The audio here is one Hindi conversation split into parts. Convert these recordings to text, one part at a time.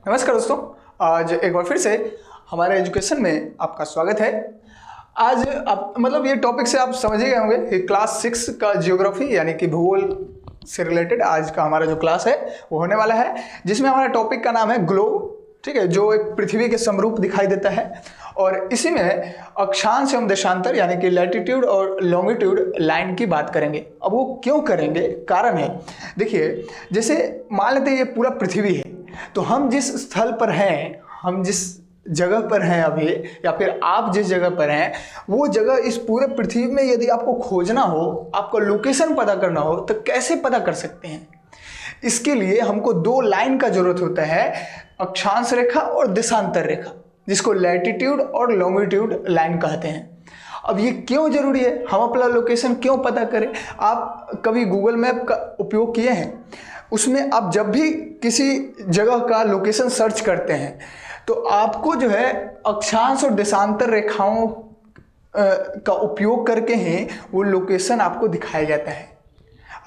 नमस्कार दोस्तों, आज एक बार फिर से हमारे एजुकेशन में आपका स्वागत है। आज आप ये टॉपिक से आप समझ ही गए होंगे कि क्लास 6 का जियोग्राफी यानी कि भूगोल से रिलेटेड आज का हमारा जो क्लास है वो होने वाला है, जिसमें हमारा टॉपिक का नाम है ग्लोब। ठीक है, जो एक पृथ्वी के समरूप दिखाई देता है और इसी में अक्षांश एवं देशांतर यानी कि लैटिट्यूड और लॉन्गिट्यूड लाइन की बात करेंगे। अब वो क्यों करेंगे, कारण है। देखिए, जैसे मान लेते हैं ये पूरा पृथ्वी है, तो हम जिस स्थल पर हैं, हम जिस जगह पर हैं अभी, या फिर आप जिस जगह पर हैं, वो जगह इस पूरे पृथ्वी में यदि आपको खोजना हो, आपको लोकेशन पता करना हो, तो कैसे पता कर सकते हैं? इसके लिए हमको दो लाइन का जरूरत होता है, अक्षांश रेखा और देशांतर रेखा, जिसको लैटिट्यूड और लॉन्गिट्यूड लाइन कहते हैं। अब ये क्यों जरूरी है, हम अपना लोकेशन क्यों पता करें? आप कभी गूगल मैप का उपयोग किए हैं? उसमें आप जब भी किसी जगह का लोकेशन सर्च करते हैं तो आपको जो है अक्षांश और देशांतर रेखाओं का उपयोग करके ही वो लोकेशन आपको दिखाया जाता है।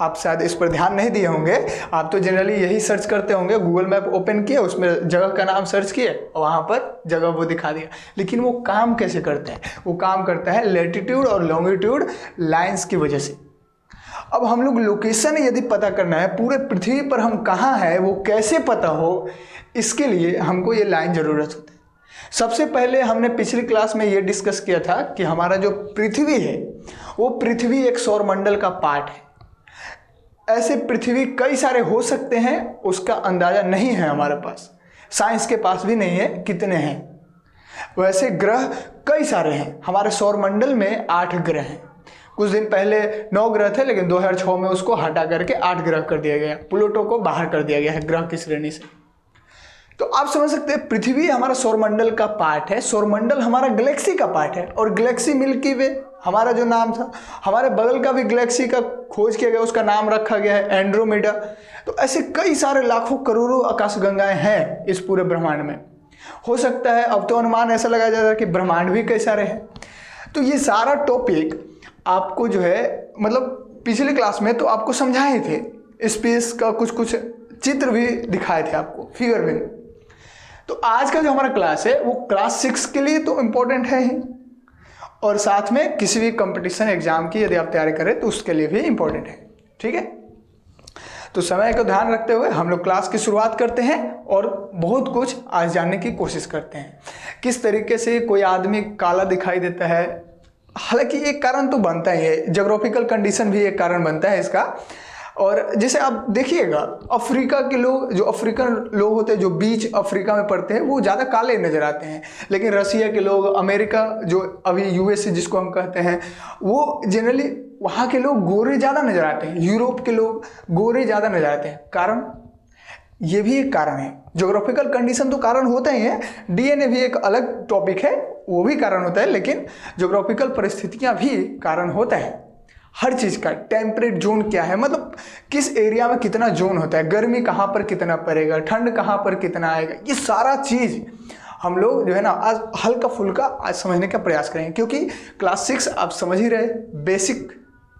आप शायद इस पर ध्यान नहीं दिए होंगे, आप तो जनरली यही सर्च करते होंगे, गूगल मैप ओपन किया, उसमें जगह का नाम सर्च किए और वहाँ पर जगह वो दिखा दिया। लेकिन वो काम कैसे करता है? वो काम करता है लैटिट्यूड और लॉन्गिट्यूड लाइंस की वजह से। अब हम लोग लोकेशन यदि पता करना है, पूरे पृथ्वी पर हम कहाँ हैं वो कैसे पता हो, इसके लिए हमको ये लाइन ज़रूरत होती है। सबसे पहले हमने पिछली क्लास में ये डिस्कस किया था कि हमारा जो पृथ्वी है वो पृथ्वी एक सौरमंडल का पार्ट है। ऐसे पृथ्वी कई सारे हो सकते हैं, उसका अंदाज़ा नहीं है हमारे पास, साइंस के पास भी नहीं है कितने हैं। वैसे ग्रह कई सारे हैं, हमारे सौरमंडल में 8 ग्रह हैं। कुछ दिन पहले 9 ग्रह थे, लेकिन 2006 में उसको हटा करके 8 ग्रह कर दिया गया, प्लूटो को बाहर कर दिया गया है ग्रह की श्रेणी से। तो आप समझ सकते हैं पृथ्वी हमारा सौरमंडल का पार्ट है, सौरमंडल हमारा गैलेक्सी का पार्ट है, और गैलेक्सी मिल्की वे हमारा जो नाम था, हमारे बगल का भी गैलेक्सी का खोज किया गया, उसका नाम रखा गया है एंड्रोमेडा। तो ऐसे कई सारे लाखों करोड़ों आकाशगंगाएं हैं इस पूरे ब्रह्मांड में। हो सकता है, अब तो अनुमान ऐसा लगाया जाता है कि ब्रह्मांड भी कई सारे हैं। तो ये सारा टॉपिक आपको जो है पिछली क्लास में तो आपको समझाए थे, स्पेस का कुछ चित्र भी दिखाए थे आपको, फिगर भी। तो आज का जो हमारा क्लास है वो क्लास 6 के लिए तो इम्पोर्टेंट है ही, और साथ में किसी भी कंपटीशन एग्जाम की यदि आप तैयारी करें तो उसके लिए भी इम्पोर्टेंट है। ठीक है, तो समय को ध्यान रखते हुए हम लोग क्लास की शुरुआत करते हैं और बहुत कुछ आज जानने की कोशिश करते हैं। किस तरीके से कोई आदमी काला दिखाई देता है, हालांकि एक कारण तो बनता ही है, ज्योग्राफिकल कंडीशन भी एक कारण बनता है इसका। और जैसे आप देखिएगा, अफ्रीका के लोग, जो अफ्रीकन लोग होते हैं, जो बीच अफ्रीका में पड़ते हैं, वो ज़्यादा काले नज़र आते हैं। लेकिन रसिया के लोग, अमेरिका जो अभी यूएसए जिसको हम कहते हैं, वो जनरली वहाँ के लोग गोरे ज़्यादा नज़र आते हैं। यूरोप के लोग गोरे ज़्यादा नज़र आते हैं। कारण, ये भी एक कारण है। ज्योग्राफिकल कंडीशन तो कारण होता ही है, डीएनए भी एक अलग टॉपिक है, वो भी कारण होता है, लेकिन ज्योग्राफिकल परिस्थितियां भी कारण होता है हर चीज़ का। टेम्परेट जोन क्या है, किस एरिया में कितना जोन होता है, गर्मी कहाँ पर कितना पड़ेगा, ठंड कहाँ पर कितना आएगा, ये सारा चीज़ हम लोग जो है ना आज हल्का फुल्का आज समझने का प्रयास करेंगे। क्योंकि क्लास 6 आप समझ ही रहे, बेसिक,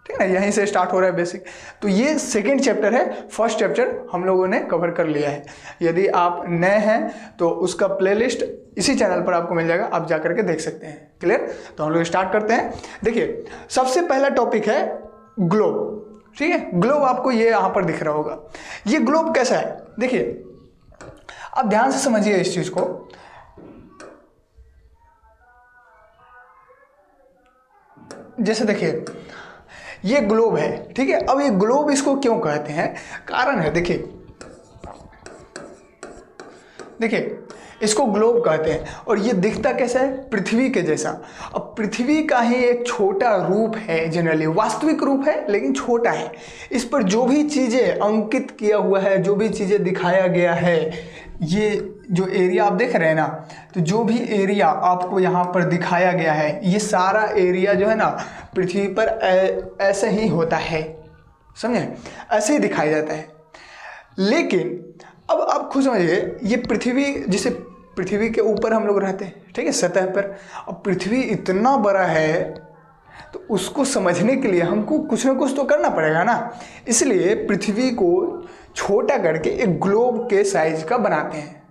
ठीक है ना, यहीं से स्टार्ट हो रहा है बेसिक। तो ये सेकंड चैप्टर है, फर्स्ट चैप्टर हम लोगों ने कवर कर लिया है। यदि आप नए हैं तो उसका प्लेलिस्ट इसी चैनल पर आपको मिल जाएगा, आप जा करके देख सकते हैं। क्लियर? तो हम लोग स्टार्ट करते हैं। देखिए, सबसे पहला टॉपिक है ग्लोब। ठीक है, ग्लोब आपको ये यहाँ पर दिख रहा होगा। ये ग्लोब कैसा है, देखिए आप ध्यान से समझिए इस चीज को। जैसे देखिए ये ग्लोब है, ठीक है। अब ये ग्लोब इसको क्यों कहते हैं, कारण है। देखिए इसको ग्लोब कहते हैं, और ये दिखता कैसा है, पृथ्वी के जैसा। अब पृथ्वी का ही एक छोटा रूप है, जनरली वास्तविक रूप है लेकिन छोटा है। इस पर जो भी चीज़ें अंकित किया हुआ है, जो भी चीज़ें दिखाया गया है, ये जो एरिया आप देख रहे हैं ना, तो जो भी एरिया आपको यहाँ पर दिखाया गया है, ये सारा एरिया जो है ना पृथ्वी पर ऐसे ही होता है, समझे, ऐसे ही दिखाया जाता है। लेकिन अब आप खुद समझिए, ये पृथ्वी, जिसे पृथ्वी के ऊपर हम लोग रहते हैं, ठीक है, सतह पर। अब पृथ्वी इतना बड़ा है तो उसको समझने के लिए हमको कुछ ना कुछ तो करना पड़ेगा ना। इसलिए पृथ्वी को छोटा करके एक ग्लोब के साइज का बनाते हैं,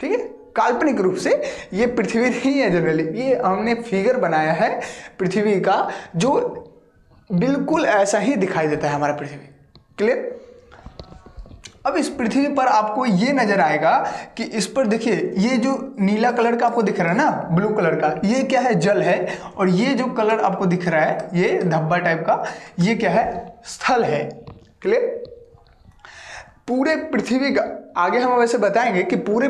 ठीक है, काल्पनिक रूप से ये पृथ्वी नहीं है जनरली, ये हमने फिगर बनाया है पृथ्वी का जो बिल्कुल ऐसा ही दिखाई देता है हमारा पृथ्वी। क्लियर? अब इस पृथ्वी पर आपको ये नजर आएगा कि इस पर देखिए ये जो नीला कलर का आपको दिख रहा है ना, ब्लू कलर का, ये क्या है? जल है। और ये जो कलर आपको दिख रहा है ये धब्बा टाइप का, ये क्या है? स्थल है। क्लियर? पूरे पृथ्वी का आगे हम वैसे बताएंगे कि पूरे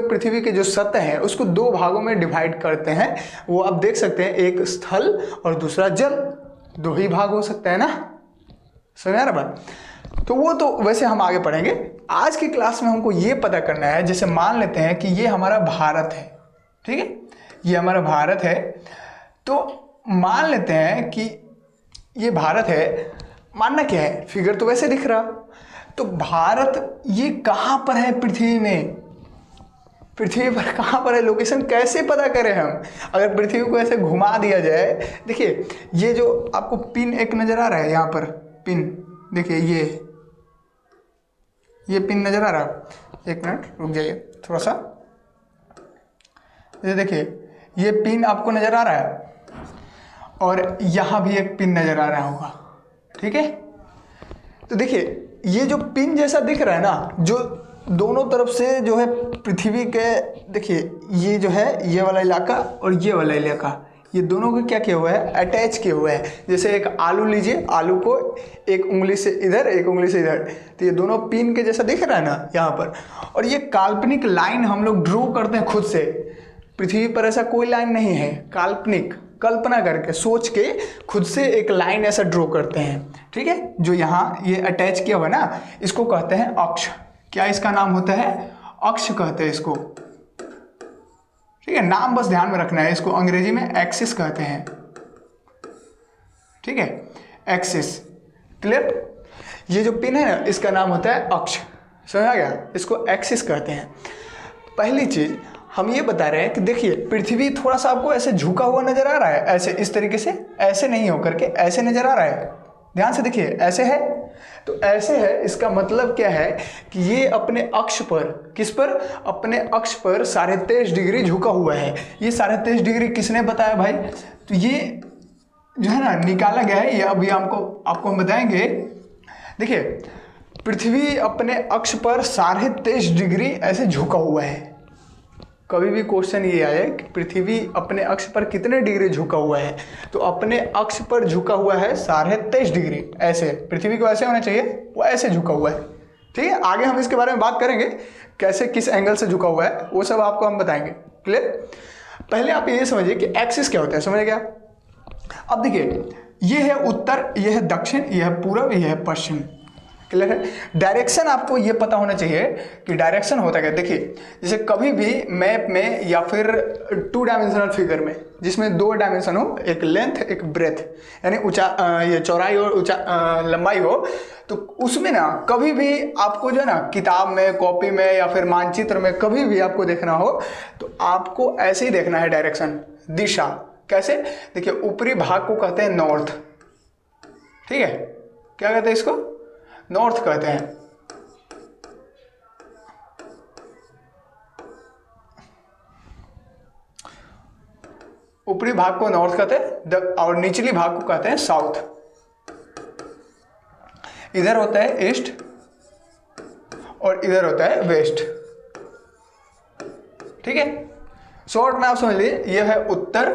पृथ्वी के जो सतह है उसको दो भागों में डिवाइड करते हैं। वो आप देख सकते हैं, एक स्थल और दूसरा जल, दो ही भाग हो सकता है ना। समझ आ रहा बात? तो वो तो वैसे हम आगे पढ़ेंगे। आज की क्लास में हमको ये पता करना है, जैसे मान लेते हैं कि ये हमारा भारत है, ठीक है, ये हमारा भारत है। तो मान लेते हैं कि ये भारत है, मानना क्या है? फिगर तो वैसे दिख रहा। तो भारत ये कहाँ पर है पृथ्वी में? पृथ्वी पर कहाँ पर है? लोकेशन कैसे पता करें हम? अगर पृथ्वी को ऐसे घुमा दिया जाए, देखिए ये जो आपको पिन एक नजर आ रहा है, यहाँ पर पिन देखिए, ये पिन नजर आ रहा है। एक मिनट रुक जाइए थोड़ा सा, ये देखिए ये पिन आपको नजर आ रहा है और यहाँ भी एक पिन नजर आ रहा होगा, ठीक है। तो देखिए ये जो पिन जैसा दिख रहा है ना, जो दोनों तरफ से जो है पृथ्वी के, देखिए ये जो है ये वाला इलाका और ये वाला इलाका, ये दोनों को क्या किया हुआ है? अटैच किया हुआ है। जैसे एक आलू लीजिए, आलू को एक उंगली से इधर एक उंगली से इधर, तो ये दोनों पिन के जैसा दिख रहा है ना यहाँ पर। और ये काल्पनिक लाइन हम लोग ड्रॉ करते हैं खुद से। पृथ्वी पर ऐसा कोई लाइन नहीं है, काल्पनिक, कल्पना करके सोच के खुद से एक लाइन ऐसा ड्रॉ करते हैं, ठीक है। जो यहाँ ये अटैच किया हुआ है ना, इसको कहते हैं अक्ष। क्या इसका नाम होता है? अक्ष कहते हैं इसको, ठीक है। नाम बस ध्यान में रखना है, इसको अंग्रेजी में एक्सिस कहते हैं, ठीक है, एक्सिस। क्लियर? ये जो पिन है ना, इसका नाम होता है अक्ष। समझ आ गया? इसको एक्सिस कहते हैं। पहली चीज हम ये बता रहे हैं कि देखिए पृथ्वी थोड़ा सा आपको ऐसे झुका हुआ नजर आ रहा है, ऐसे इस तरीके से, ऐसे नहीं होकर के ऐसे नजर आ रहा है। ध्यान से देखिए, ऐसे है, तो ऐसे है। इसका मतलब क्या है कि ये अपने अक्ष पर, किस पर? अपने अक्ष पर 23.5 डिग्री झुका हुआ है। ये 23.5 डिग्री किसने बताया भाई? तो ये जो है ना निकाला गया है, ये अभी आपको हम बताएंगे। देखिए पृथ्वी अपने अक्ष पर 23.5 डिग्री ऐसे झुका हुआ है। कभी भी क्वेश्चन ये आए कि पृथ्वी अपने अक्ष पर कितने डिग्री झुका हुआ है, तो अपने अक्ष पर झुका हुआ है 23.5 डिग्री। ऐसे पृथ्वी को ऐसे होना चाहिए, वो ऐसे झुका हुआ है, ठीक है। आगे हम इसके बारे में बात करेंगे, कैसे किस एंगल से झुका हुआ है, वो सब आपको हम बताएंगे। क्लियर? पहले आप ये समझिए कि एक्सिस क्या होता है, समझ गया? अब देखिए ये है उत्तर, ये है दक्षिण, ये है पूर्व, ये है पश्चिम। क्लियर है? डायरेक्शन आपको ये पता होना चाहिए कि डायरेक्शन होता क्या। देखिए जैसे कभी भी मैप में या फिर 2 डायमेंशनल फिगर में, जिसमें 2 डायमेंशन हो, एक लेंथ एक ब्रेथ, यानी ये चौड़ाई और लंबाई हो, तो उसमें ना कभी भी आपको जो है ना किताब में, कॉपी में या फिर मानचित्र में कभी भी आपको देखना हो तो आपको ऐसे ही देखना है डायरेक्शन, दिशा। कैसे? देखिए ऊपरी भाग को कहते हैं नॉर्थ, ठीक है। क्या कहते हैं इसको? नॉर्थ कहते हैं। ऊपरी भाग को नॉर्थ कहते हैं और निचली भाग को कहते हैं साउथ। इधर होता है ईस्ट और इधर होता है वेस्ट, ठीक है। शॉर्ट में आप समझ लीजिए, यह है उत्तर,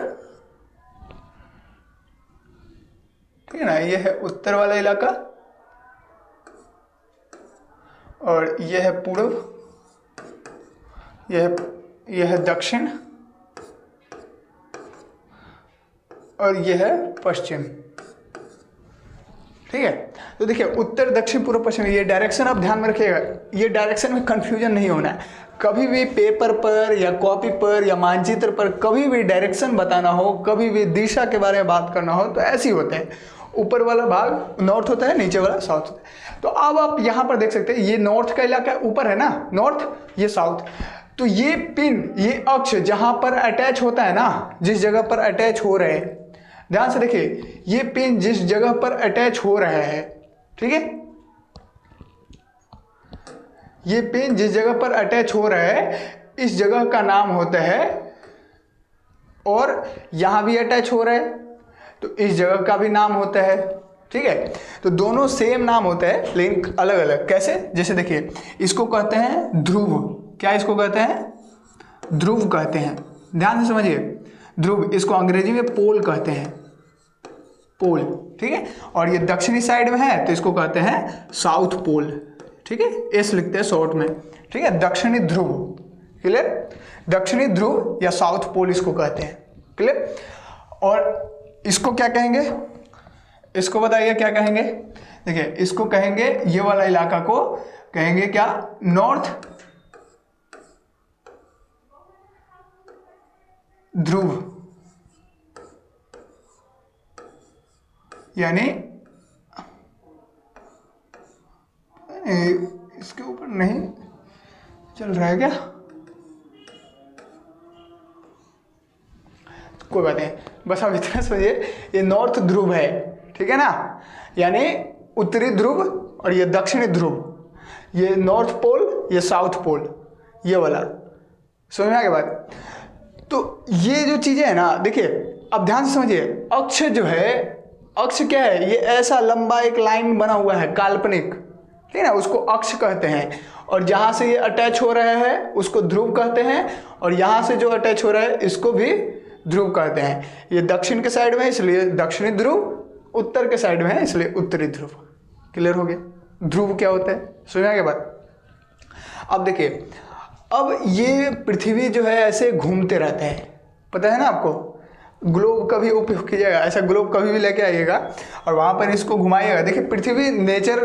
ठीक है ना, यह है उत्तर वाला इलाका और यह है पूर्व, यह है दक्षिण और यह है पश्चिम, ठीक है। तो देखिए उत्तर दक्षिण पूर्व पश्चिम, ये डायरेक्शन आप ध्यान में रखिएगा। ये डायरेक्शन में कंफ्यूजन नहीं होना है। कभी भी पेपर पर या कॉपी पर या मानचित्र पर कभी भी डायरेक्शन बताना हो, कभी भी दिशा के बारे में बात करना हो तो ऐसे ही होते हैं। ऊपर वाला भाग नॉर्थ होता है, नीचे वाला साउथ होता है। तो अब आप यहाँ पर देख सकते हैं, ये नॉर्थ का इलाका ऊपर है ना, नॉर्थ, ये साउथ। तो ये पिन, ये अक्ष जहाँ पर अटैच होता है ना, जिस जगह पर अटैच हो रहे हैं, ध्यान से देखिए, ये पिन जिस जगह पर अटैच हो रहा है, ठीक है, ये पेन जिस जगह पर अटैच हो रहा है इस जगह का नाम होता है, और यहाँ भी अटैच हो रहा है तो इस जगह का भी नाम होता है। ठीक है, तो दोनों सेम नाम होता है लेकिन अलग अलग। कैसे? जैसे देखिए, इसको कहते हैं ध्रुव। क्या इसको कहते हैं? ध्रुव कहते हैं। ध्यान से समझिए, ध्रुव, इसको अंग्रेजी में पोल कहते हैं, पोल। ठीक है, और ये दक्षिणी साइड में है तो इसको कहते हैं साउथ पोल। ठीक है, एस लिखते हैं शॉर्ट में। ठीक है, दक्षिणी ध्रुव। क्लियर? दक्षिणी ध्रुव या साउथ पोल इसको कहते हैं। क्लियर? और इसको क्या कहेंगे? इसको बताइए क्या कहेंगे? देखिए, इसको कहेंगे, ये वाला इलाका को कहेंगे क्या? नॉर्थ ध्रुव, यानी इसके ऊपर नहीं चल रहा है क्या? कोई बात नहीं, बस आप इतना समझिए, ये नॉर्थ ध्रुव है। ठीक है ना, यानी उत्तरी ध्रुव, और ये दक्षिणी ध्रुव, ये नॉर्थ पोल, ये साउथ पोल, ये वाला। समझ में आ गया बात? तो ये जो चीज़ें है ना, देखिए अब ध्यान से समझिए, अक्ष जो है, अक्ष क्या है? ये ऐसा लंबा एक लाइन बना हुआ है काल्पनिक, ठीक है ना, उसको अक्ष कहते हैं। और जहाँ से ये अटैच हो रहा है उसको ध्रुव कहते हैं, और यहाँ से जो अटैच हो रहा है इसको भी ध्रुव कहते हैं। ये दक्षिण के साइड में है इसलिए दक्षिणी ध्रुव, उत्तर के साइड में है इसलिए उत्तरी ध्रुव। क्लियर हो गया? ध्रुव क्या होता है, सुना क्या बात? अब देखिए, अब ये पृथ्वी जो है ऐसे घूमते रहता है, पता है ना आपको? ग्लोब का भी उपयोग कीजिएगा, ऐसा ग्लोब कभी भी लेके आइएगा और वहाँ पर इसको घुमाइएगा। देखिए, पृथ्वी नेचर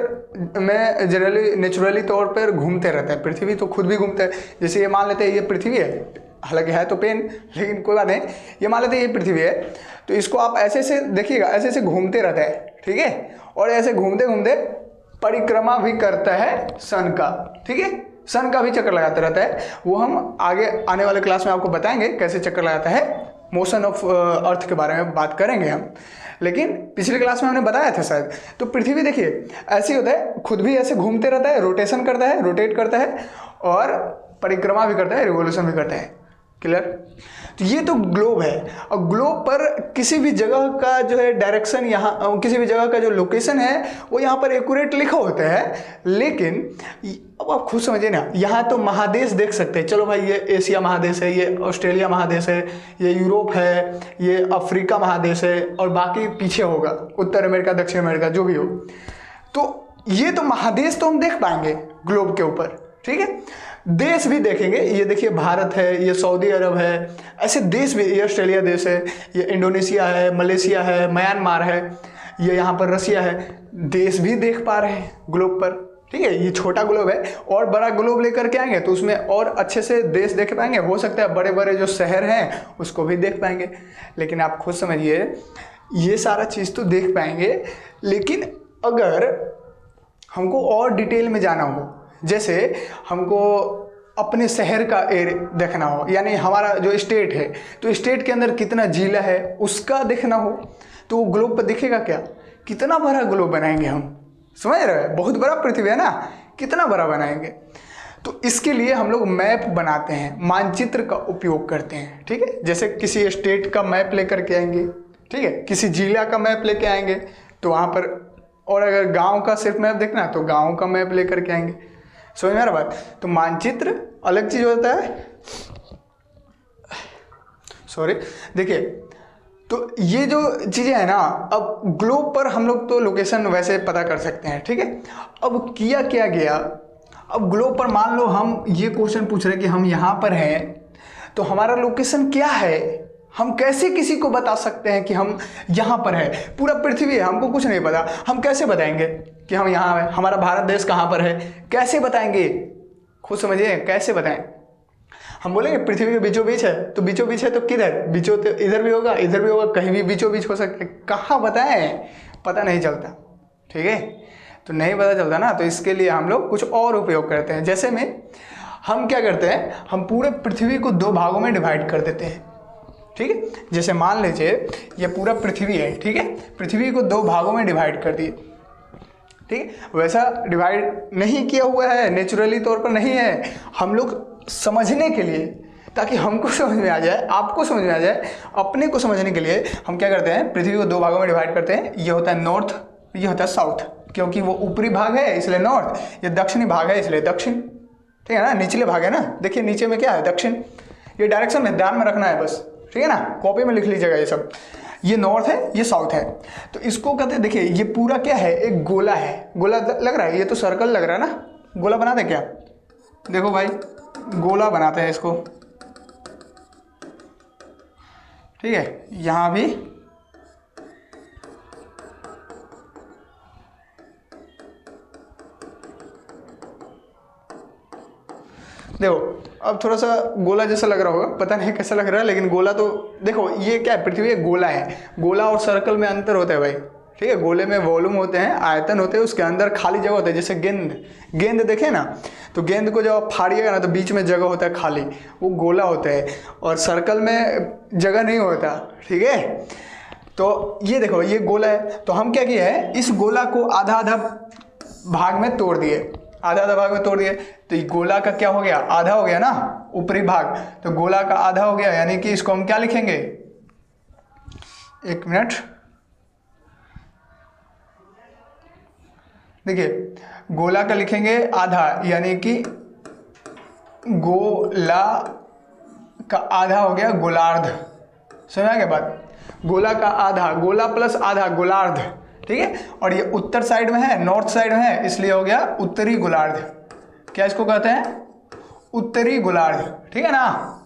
में जनरली नेचुरली तौर पर घूमते रहता है। पृथ्वी तो खुद भी घूमता है। जैसे ये मान लेते हैं ये पृथ्वी है, हालांकि है तो पेन, लेकिन कोई बात नहीं, ये मान लेते हैं ये पृथ्वी है, तो इसको आप ऐसे से देखिएगा, ऐसे ऐसे घूमते रहता है। ठीक है, और ऐसे घूमते घूमते परिक्रमा भी करता है सन का। ठीक है, सन का भी चक्कर लगाता रहता है। वो हम आगे आने वाले क्लास में आपको बताएंगे कैसे चक्कर लगाता है। मोशन ऑफ अर्थ के बारे में बात करेंगे हम, लेकिन पिछले क्लास में हमने बताया था शायद। तो पृथ्वी देखिए ऐसे ही होता है, खुद भी ऐसे घूमते रहता है, रोटेशन करता है, रोटेट करता है, और परिक्रमा भी करता है, रिवोल्यूशन भी करता है। क्लियर? तो ये तो ग्लोब है, और ग्लोब पर किसी भी जगह का जो है डायरेक्शन, यहाँ किसी भी जगह का जो लोकेशन है वो यहाँ पर एक्यूरेट लिखा होता है। लेकिन अब आप खुद समझिए ना, यहाँ तो महादेश देख सकते हैं, चलो भाई ये एशिया महादेश है, ये ऑस्ट्रेलिया महादेश है, ये यूरोप है, ये अफ्रीका महादेश है, और बाकी पीछे होगा उत्तर अमेरिका, दक्षिण अमेरिका, जो भी हो। तो ये तो महादेश तो हम देख पाएंगे ग्लोब के ऊपर। ठीक है, देश भी देखेंगे, ये देखिए भारत है, ये सऊदी अरब है, ऐसे देश भी, ये ऑस्ट्रेलिया देश है, ये इंडोनेशिया है, मलेशिया है, म्यांमार है, ये यहाँ पर रसिया है, देश भी देख पा रहे हैं ग्लोब पर। ठीक है, ये छोटा ग्लोब है, और बड़ा ग्लोब लेकर के आएंगे तो उसमें और अच्छे से देश देख पाएंगे, हो सकता है बड़े बड़े जो शहर हैं उसको भी देख पाएंगे। लेकिन आप खुद समझिए, ये सारा चीज़ तो देख पाएंगे, लेकिन अगर हमको और डिटेल में जाना हो, जैसे हमको अपने शहर का एरिया देखना हो, यानी हमारा जो स्टेट है, तो स्टेट के अंदर कितना जिला है उसका देखना हो, तो वो ग्लोब पर दिखेगा क्या? कितना बड़ा ग्लोब बनाएंगे हम, समझ रहे हैं? बहुत बड़ा पृथ्वी है ना, कितना बड़ा बनाएंगे। तो इसके लिए हम लोग मैप बनाते हैं, मानचित्र का उपयोग करते हैं। ठीक है, जैसे किसी स्टेट का मैप लेकर के आएंगे, ठीक है, किसी जिला का मैप लेके आएंगे तो वहाँ पर, और अगर गाँव का सिर्फ मैप देखना तो गाँव का मैप लेकर के आएंगे। समझ में आ रहा बात? तो मानचित्र अलग चीज होता है, सॉरी। देखिए, तो ये जो चीजें है ना, अब ग्लोब पर हम लोग तो लोकेशन वैसे पता कर सकते हैं। ठीक है, अब किया क्या गया, अब ग्लोब पर मान लो हम ये क्वेश्चन पूछ रहे हैं कि हम यहाँ पर हैं, तो हमारा लोकेशन क्या है, हम कैसे किसी को बता सकते हैं कि हम यहाँ पर है? पूरा पृथ्वी है, हमको कुछ नहीं पता, हम कैसे बताएंगे कि हम यहाँ हैं? हमारा भारत देश कहाँ पर है, कैसे बताएंगे? खुद समझिए, कैसे बताएं? हम बोलेंगे पृथ्वी के बीचों बीच है, तो बीचों बीच है तो किधर? बीचों तो इधर भी होगा, इधर भी होगा, कहीं भी बीचों बीच हो सकता है। कहाँ बताएं? पता नहीं चलता। ठीक है, तो नहीं पता चलता ना, तो इसके लिए हम लोग कुछ और उपयोग करते हैं। जैसे में हम क्या करते हैं, हम पूरे पृथ्वी को 2 भागों में डिवाइड कर देते हैं। ठीक है, जैसे मान लीजिए ये पूरा पृथ्वी है, ठीक है, पृथ्वी को 2 भागों में डिवाइड कर दिए। ठीक ठीक, वैसा डिवाइड नहीं किया हुआ है, नेचुरली तौर पर नहीं है। हम लोग समझने के लिए, ताकि हमको समझ में आ जाए, आपको समझ में आ जाए, अपने को समझने के लिए हम क्या करते हैं, पृथ्वी को 2 भागों में डिवाइड करते हैं। ये होता है नॉर्थ, ये होता है साउथ, क्योंकि वो ऊपरी भाग है इसलिए नॉर्थ, ये दक्षिणी भाग है इसलिए दक्षिण, ठीक है ना, निचले भाग है ना, देखिए नीचे में क्या है, दक्षिण। ये डायरेक्शन में ध्यान में रखना है बस, ठीक है ना, कॉपी में लिख लीजिएगा ये सब। ये नॉर्थ है, ये साउथ है। तो इसको कहते हैं, देखिए ये पूरा क्या है, एक गोला है। गोला लग रहा है, ये तो सर्कल लग रहा है ना, गोला बना दे क्या, देखो भाई गोला बनाते हैं इसको, ठीक है। यहाँ भी देखो, अब थोड़ा सा गोला जैसा लग रहा होगा, पता नहीं कैसा लग रहा है, लेकिन गोला तो देखो, ये क्या है, पृथ्वी एक गोला है। गोला और सर्कल में अंतर होता है भाई, ठीक है। गोले में वॉल्यूम होते हैं, आयतन होते हैं, उसके अंदर खाली जगह होता है। जैसे गेंद देखे ना, तो गेंद को जब आप फाड़िएगा ना तो बीच में जगह होता है खाली, वो गोला होता है। और सर्कल में जगह नहीं होता, ठीक है। तो ये देखो, ये गोला है, तो हम क्या किया है, इस गोला को आधा आधा भाग में तोड़ दिए, आधा आधा भाग में तोड़ दिए। तो ये गोला का क्या हो गया, आधा हो गया ना, ऊपरी भाग, तो गोला का आधा हो गया, यानी कि इसको हम क्या लिखेंगे, 1 मिनट, देखिए गोला का लिखेंगे आधा, यानी कि गोला का आधा हो गया गोलार्ध। समझ आ गया बात, गोला का आधा, गोला प्लस आधा गोलार्ध, ठीक है। और ये उत्तर साइड में है, नॉर्थ साइड में है, इसलिए हो गया उत्तरी गोलार्ध। क्या इसको कहते हैं, उत्तरी गोलार्ध, ठीक है ना।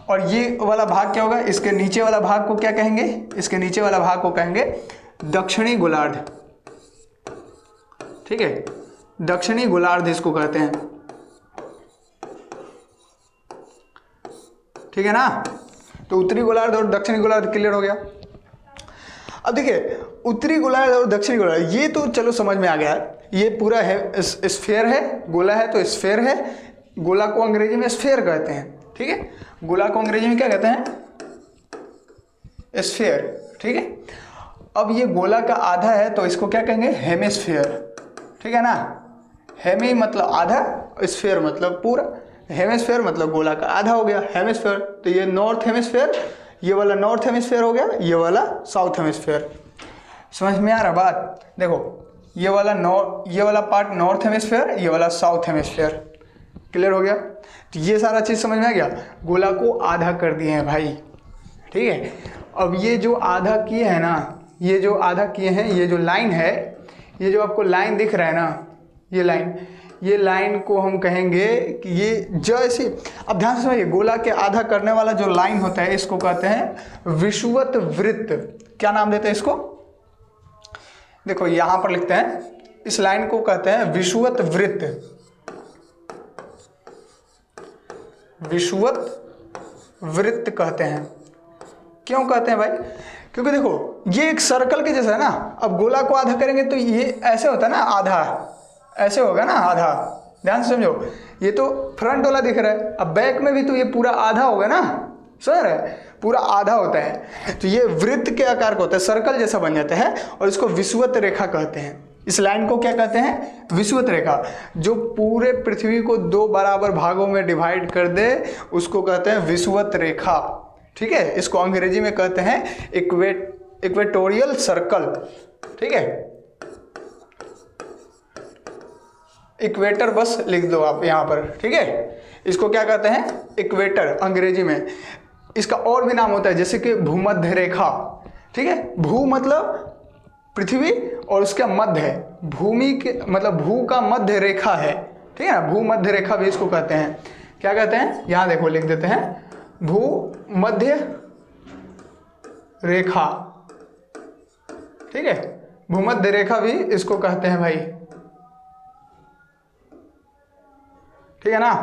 और ये वाला भाग क्या होगा, इसके नीचे वाला भाग को क्या कहेंगे, इसके नीचे वाला भाग को कहेंगे दक्षिणी गोलार्ध, ठीक है। दक्षिणी गोलार्ध इसको कहते हैं, ठीक है ना। तो उत्तरी गोलार्ध और दक्षिणी गोलार्ध क्लियर हो गया। अब देखिए, उत्तरी गोलार्ध और दक्षिणी गोलार्ध ये तो चलो समझ में आ गया। ये पूरा है स्फेयर है, गोला है तो स्फेयर है। गोला को अंग्रेजी में स्फेयर कहते हैं, ठीक है। गोला को अंग्रेजी में क्या कहते हैं, स्फेयर, ठीक है। अब ये गोला का आधा है तो इसको क्या कहेंगे, हेमिस्फीयर, ठीक है ना। हेमी मतलब आधा, स्फेयर मतलब पूरा, हेमिस्फीयर मतलब गोला का आधा हो गया हेमिस्फीयर। तो ये नॉर्थ हेमिस्फीयर, ये वाला नॉर्थ हेमिस्फीयर हो गया, ये वाला साउथ हेमिस्फीयर। समझ में आ रहा बात, देखो ये वाला पार्ट नॉर्थ हेमिस्फीयर, ये वाला साउथ हेमिस्फीयर, क्लियर हो गया। तो ये सारा चीज़ समझ में आ गया। गोला को आधा कर दिए हैं भाई, ठीक है। अब ये जो आधा किए हैं ना, ये जो आधा किए हैं, ये जो लाइन है, ये जो आपको लाइन दिख रहा है ना, ये लाइन को हम कहेंगे कि ये जैसे, अब ध्यान से समझिए, गोला के आधा करने वाला जो लाइन होता है इसको कहते हैं विषुवत वृत्त। क्या नाम देते हैं इसको, देखो यहां पर लिखते हैं, इस लाइन को कहते हैं विषुवत वृत्त। विषुवत वृत्त कहते हैं। क्यों कहते हैं भाई, क्योंकि देखो ये एक सर्कल के जैसा है ना। अब गोला को आधा करेंगे तो ये ऐसे होता है ना, आधा ऐसे होगा ना, आधा। ध्यान से समझो, ये तो फ्रंट वाला दिख रहा है, अब बैक में भी तो ये पूरा आधा होगा ना, समझ रहे हैं, पूरा आधा होता है। तो ये वृत्त के आकार का होता है, सर्कल जैसा बन जाता है, और इसको विषुवत रेखा कहते हैं। इस लाइन को क्या कहते हैं, विषुवत रेखा। जो पूरे पृथ्वी को 2 बराबर भागों में डिवाइड कर दे उसको कहते हैं विषुवत रेखा, ठीक है। इसको अंग्रेजी में कहते हैं इक्वेटोरियल सर्कल, ठीक है। इक्वेटर बस लिख दो आप यहाँ पर, ठीक है। इसको क्या कहते हैं, इक्वेटर अंग्रेजी में। इसका और भी नाम होता है, जैसे कि भूमध्य रेखा, ठीक है। भू मतलब पृथ्वी और उसका मध्य है, भूमि के मतलब भू का मध्य रेखा है, ठीक है ना। भूमध्य रेखा भी इसको कहते हैं। क्या कहते हैं, यहाँ देखो लिख देते हैं, भूमध्य रेखा, ठीक है। भूमध्य रेखा भी इसको कहते हैं भाई, ठीक है ना।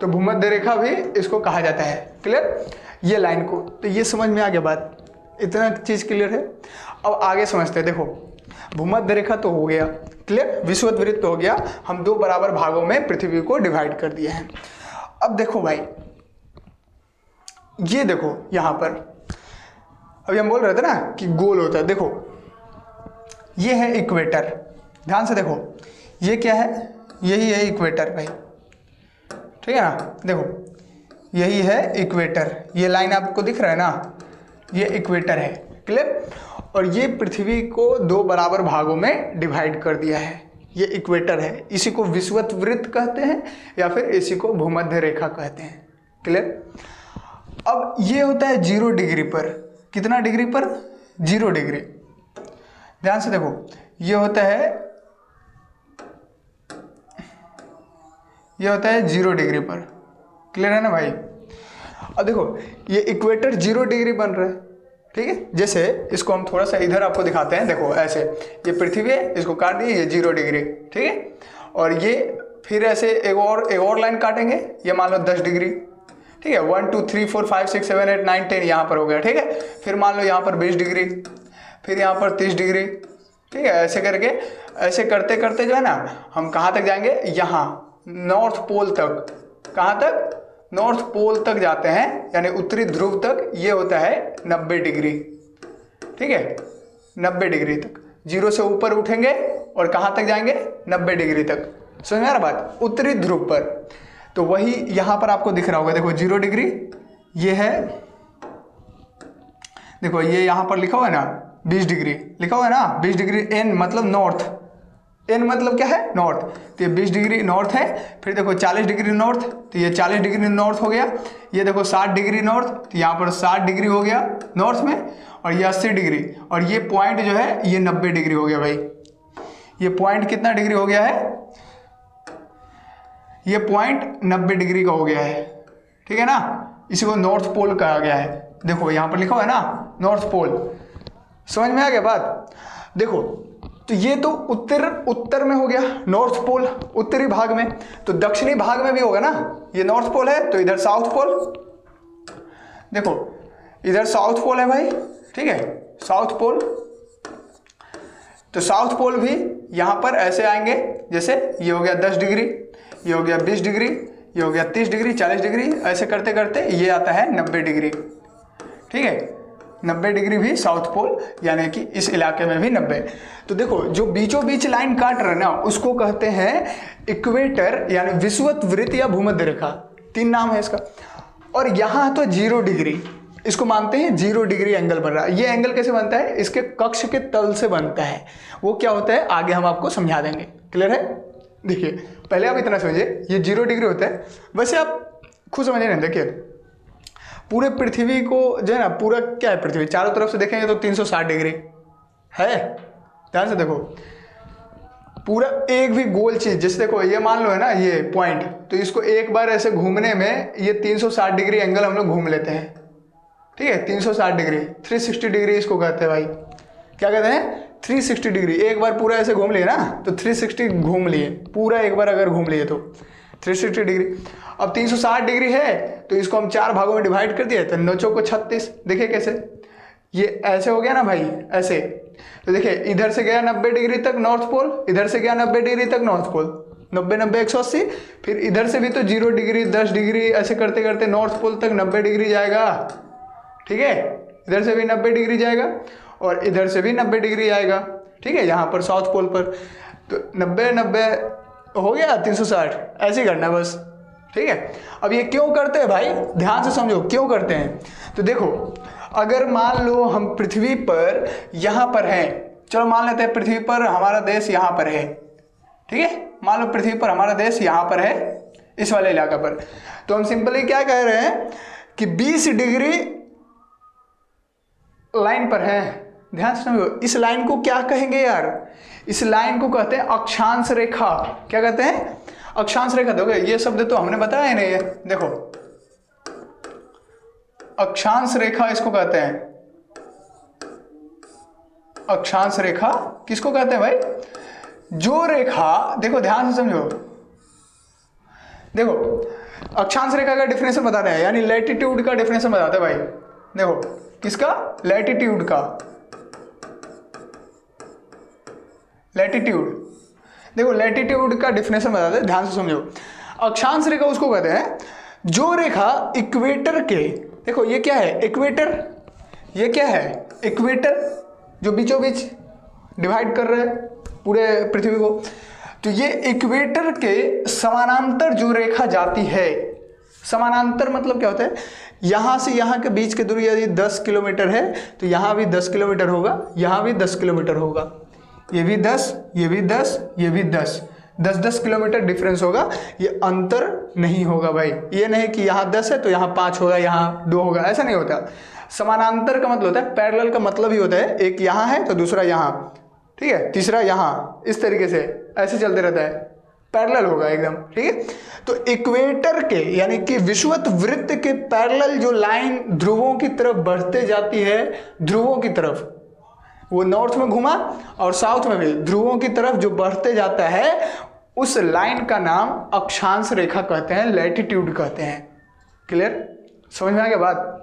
तो भूमध्य रेखा भी इसको कहा जाता है, क्लियर। ये लाइन को, तो ये समझ में आ गया बात, इतना चीज क्लियर है। अब आगे समझते हैं। देखो भूमध्य रेखा तो हो गया क्लियर, विषुवत वृत्त हो गया, हम 2 बराबर भागों में पृथ्वी को डिवाइड कर दिए हैं। अब देखो भाई, ये देखो यहां पर अभी हम बोल रहे थे ना कि गोल होता है। देखो ये है इक्वेटर, ध्यान से देखो, ये क्या है, यही है इक्वेटर भाई, ठीक है ना। देखो यही है इक्वेटर, ये लाइन आपको दिख रहा है ना, ये इक्वेटर है, क्लियर। और ये पृथ्वी को 2 बराबर भागों में डिवाइड कर दिया है, ये इक्वेटर है। इसी को विषुवत वृत्त कहते हैं या फिर इसी को भूमध्य रेखा कहते हैं, क्लियर। अब ये होता है 0 डिग्री पर, कितना डिग्री पर, 0 डिग्री। ध्यान से देखो, ये होता है 0 डिग्री पर, क्लियर है ना भाई। अब देखो ये इक्वेटर 0 डिग्री बन रहा है, ठीक है। जैसे इसको हम थोड़ा सा इधर आपको दिखाते हैं, देखो ऐसे ये पृथ्वी है, इसको काट दिए, ये 0 डिग्री, ठीक है। और ये फिर ऐसे एक और लाइन काटेंगे, ये मान लो 10 डिग्री, ठीक है। 1 2 3 4 5 6 7 8 9 10 यहाँ पर हो गया, ठीक है। फिर मान लो यहाँ पर 20 डिग्री, फिर यहाँ पर 30 डिग्री, ठीक है। ऐसे करके, ऐसे करते करते जो है ना, हम कहाँ तक जाएंगे, यहाँ नॉर्थ पोल तक। कहाँ तक, नॉर्थ पोल तक जाते हैं, यानी उत्तरी ध्रुव तक। ये होता है 90 डिग्री, ठीक है, 90 डिग्री तक। 0 से ऊपर उठेंगे और कहाँ तक जाएंगे, 90 डिग्री तक। समझ में आ रहा बात, उत्तरी ध्रुव पर। तो वही यहाँ पर आपको दिख रहा होगा, देखो 0 डिग्री ये है, देखो ये यहाँ पर लिखा हुआ है ना 20 डिग्री, लिखा हुआ है ना 20 डिग्री, एन मतलब नॉर्थ, एन मतलब क्या है, नॉर्थ। तो ये 20 डिग्री नॉर्थ है। फिर देखो 40 डिग्री नॉर्थ, तो ये 40 डिग्री नॉर्थ हो गया। ये देखो 60 डिग्री नॉर्थ, तो यहाँ पर 60 डिग्री हो गया नॉर्थ में। और ये 80 डिग्री, और ये पॉइंट जो है ये 90 डिग्री हो गया भाई। ये पॉइंट कितना डिग्री हो गया है, ये पॉइंट 90 डिग्री का हो गया है, ठीक है ना। इसी को नॉर्थ पोल कहा गया है। देखो यहाँ पर लिखा हुआ है ना नॉर्थ पोल, समझ में आ गया बात। देखो तो ये तो उत्तर में हो गया नॉर्थ पोल, उत्तरी भाग में। तो दक्षिणी भाग में भी होगा ना, ये नॉर्थ पोल है, तो इधर साउथ पोल। देखो इधर साउथ पोल है भाई, ठीक है, साउथ पोल। तो साउथ पोल भी यहाँ पर ऐसे आएंगे, जैसे ये हो गया 10 डिग्री, ये हो गया 20 डिग्री, ये हो गया 30 डिग्री, 40 डिग्री, ऐसे करते करते ये आता है 90 डिग्री, ठीक है। 90 डिग्री भी साउथ पोल, यानी कि इस इलाके में भी 90। तो देखो जो बीचों बीच लाइन काट रहे ना, उसको कहते हैं इक्वेटर, यानी विषुवत वृत्त या भूमध्य रेखा, 3 नाम है इसका। और यहाँ तो 0 डिग्री, इसको मानते हैं 0 डिग्री एंगल बन रहा है। ये एंगल कैसे बनता है, इसके कक्ष के तल से बनता है। वो क्या होता है आगे हम आपको समझा देंगे, क्लियर है। देखिए पहले आप इतना समझिए, ये 0 डिग्री होता है। वैसे आप खुद समझिए ना, देखिए पूरे पृथ्वी को जो है ना, पूरा क्या है, पृथ्वी चारों तरफ से देखेंगे तो 360 डिग्री है। ध्यान से देखो, पूरा एक भी गोल चीज, जैसे देखो ये मान लो है ना ये पॉइंट, तो इसको एक बार ऐसे घूमने में ये 360 डिग्री एंगल हम लोग घूम लेते हैं, ठीक है। 360 डिग्री, 360 डिग्री इसको कहते हैं भाई। क्या कहते हैं, 360 डिग्री। एक बार पूरा ऐसे घूम लिए ना, तो 360 घूम लिए, पूरा एक बार अगर घूम लिए तो 360 डिग्री। अब 360 डिग्री है, तो इसको हम 4 भागों में डिवाइड कर दिए, तो 9 चौको 36। देखिए कैसे, ये ऐसे हो गया ना भाई, ऐसे। तो देखिए इधर से गया 90 डिग्री तक नॉर्थ पोल, इधर से गया 90 डिग्री तक नॉर्थ पोल, 90 90 180। फिर इधर से भी तो 0 डिग्री 10 डिग्री, ऐसे करते करते नॉर्थ पोल तक 90 डिग्री जाएगा, ठीक है। इधर से भी 90 डिग्री जाएगा और इधर से भी 90 डिग्री आएगा, ठीक है, यहाँ पर साउथ पोल पर। तो 90 90 हो गया 360, ऐसे ही करना है बस, ठीक है। अब ये क्यों करते हैं भाई, ध्यान से समझो क्यों करते हैं। तो देखो अगर मान लो हम पृथ्वी पर यहाँ पर हैं, चलो मान लेते हैं पृथ्वी पर हमारा देश यहाँ पर है, ठीक है। मान लो पृथ्वी पर हमारा देश यहाँ पर है, इस वाले इलाका पर। तो हम सिंपली क्या कह रहे हैं कि 20 डिग्री लाइन पर है। ध्यान से समझो, इस लाइन को क्या कहेंगे यार, इस लाइन को कहते हैं अक्षांश रेखा। क्या कहते हैं, अक्षांश रेखा। देखो ये शब्द तो हमने बताया ही नहीं है, देखो अक्षांश रेखा इसको कहते हैं। अक्षांश रेखा किसको कहते हैं भाई, जो रेखा, देखो ध्यान से समझो, देखो अक्षांश रेखा का डेफिनेशन बताते हैं, यानी लैटिट्यूड का डेफिनेशन बताते हैं भाई। देखो किसका, लैटिट्यूड का, लैटिट्यूड। देखो लैटिट्यूड का डेफिनेशन बताते हैं, ध्यान से समझो। अक्षांश रेखा उसको कहते हैं जो रेखा इक्वेटर के, देखो ये क्या है इक्वेटर, ये क्या है इक्वेटर, जो बीचों बीच डिवाइड कर रहे हैं, पूरे पृथ्वी को। तो ये इक्वेटर के समानांतर जो रेखा जाती है, समानांतर मतलब क्या होता है, यहाँ से यहाँ के बीच की दूरी यदि 10 किलोमीटर है तो यहाँ भी 10 किलोमीटर होगा, यहाँ भी 10 किलोमीटर होगा, ये भी 10, ये भी 10, ये भी 10, 10-10 किलोमीटर डिफरेंस होगा। ये अंतर नहीं होगा भाई, ये नहीं कि यहाँ 10 है तो यहाँ 5 होगा, यहाँ 2 होगा, ऐसा नहीं होता। समानांतर का मतलब होता है, पैरेलल का मतलब ही होता है एक यहाँ है तो दूसरा यहाँ, ठीक है, तीसरा यहाँ, इस तरीके से ऐसे चलते रहता है, पैरेलल होगा एकदम, ठीक है। तो इक्वेटर के यानी कि विषुवत वृत्त के पैरेलल जो लाइन ध्रुवों की तरफ बढ़ते जाती है, ध्रुवों की तरफ, वो नॉर्थ में घुमा और साउथ में भी ध्रुवों की तरफ जो बढ़ते जाता है, उस लाइन का नाम अक्षांश रेखा कहते हैं, लैटिट्यूड कहते हैं। क्लियर, समझ में आ गया बात?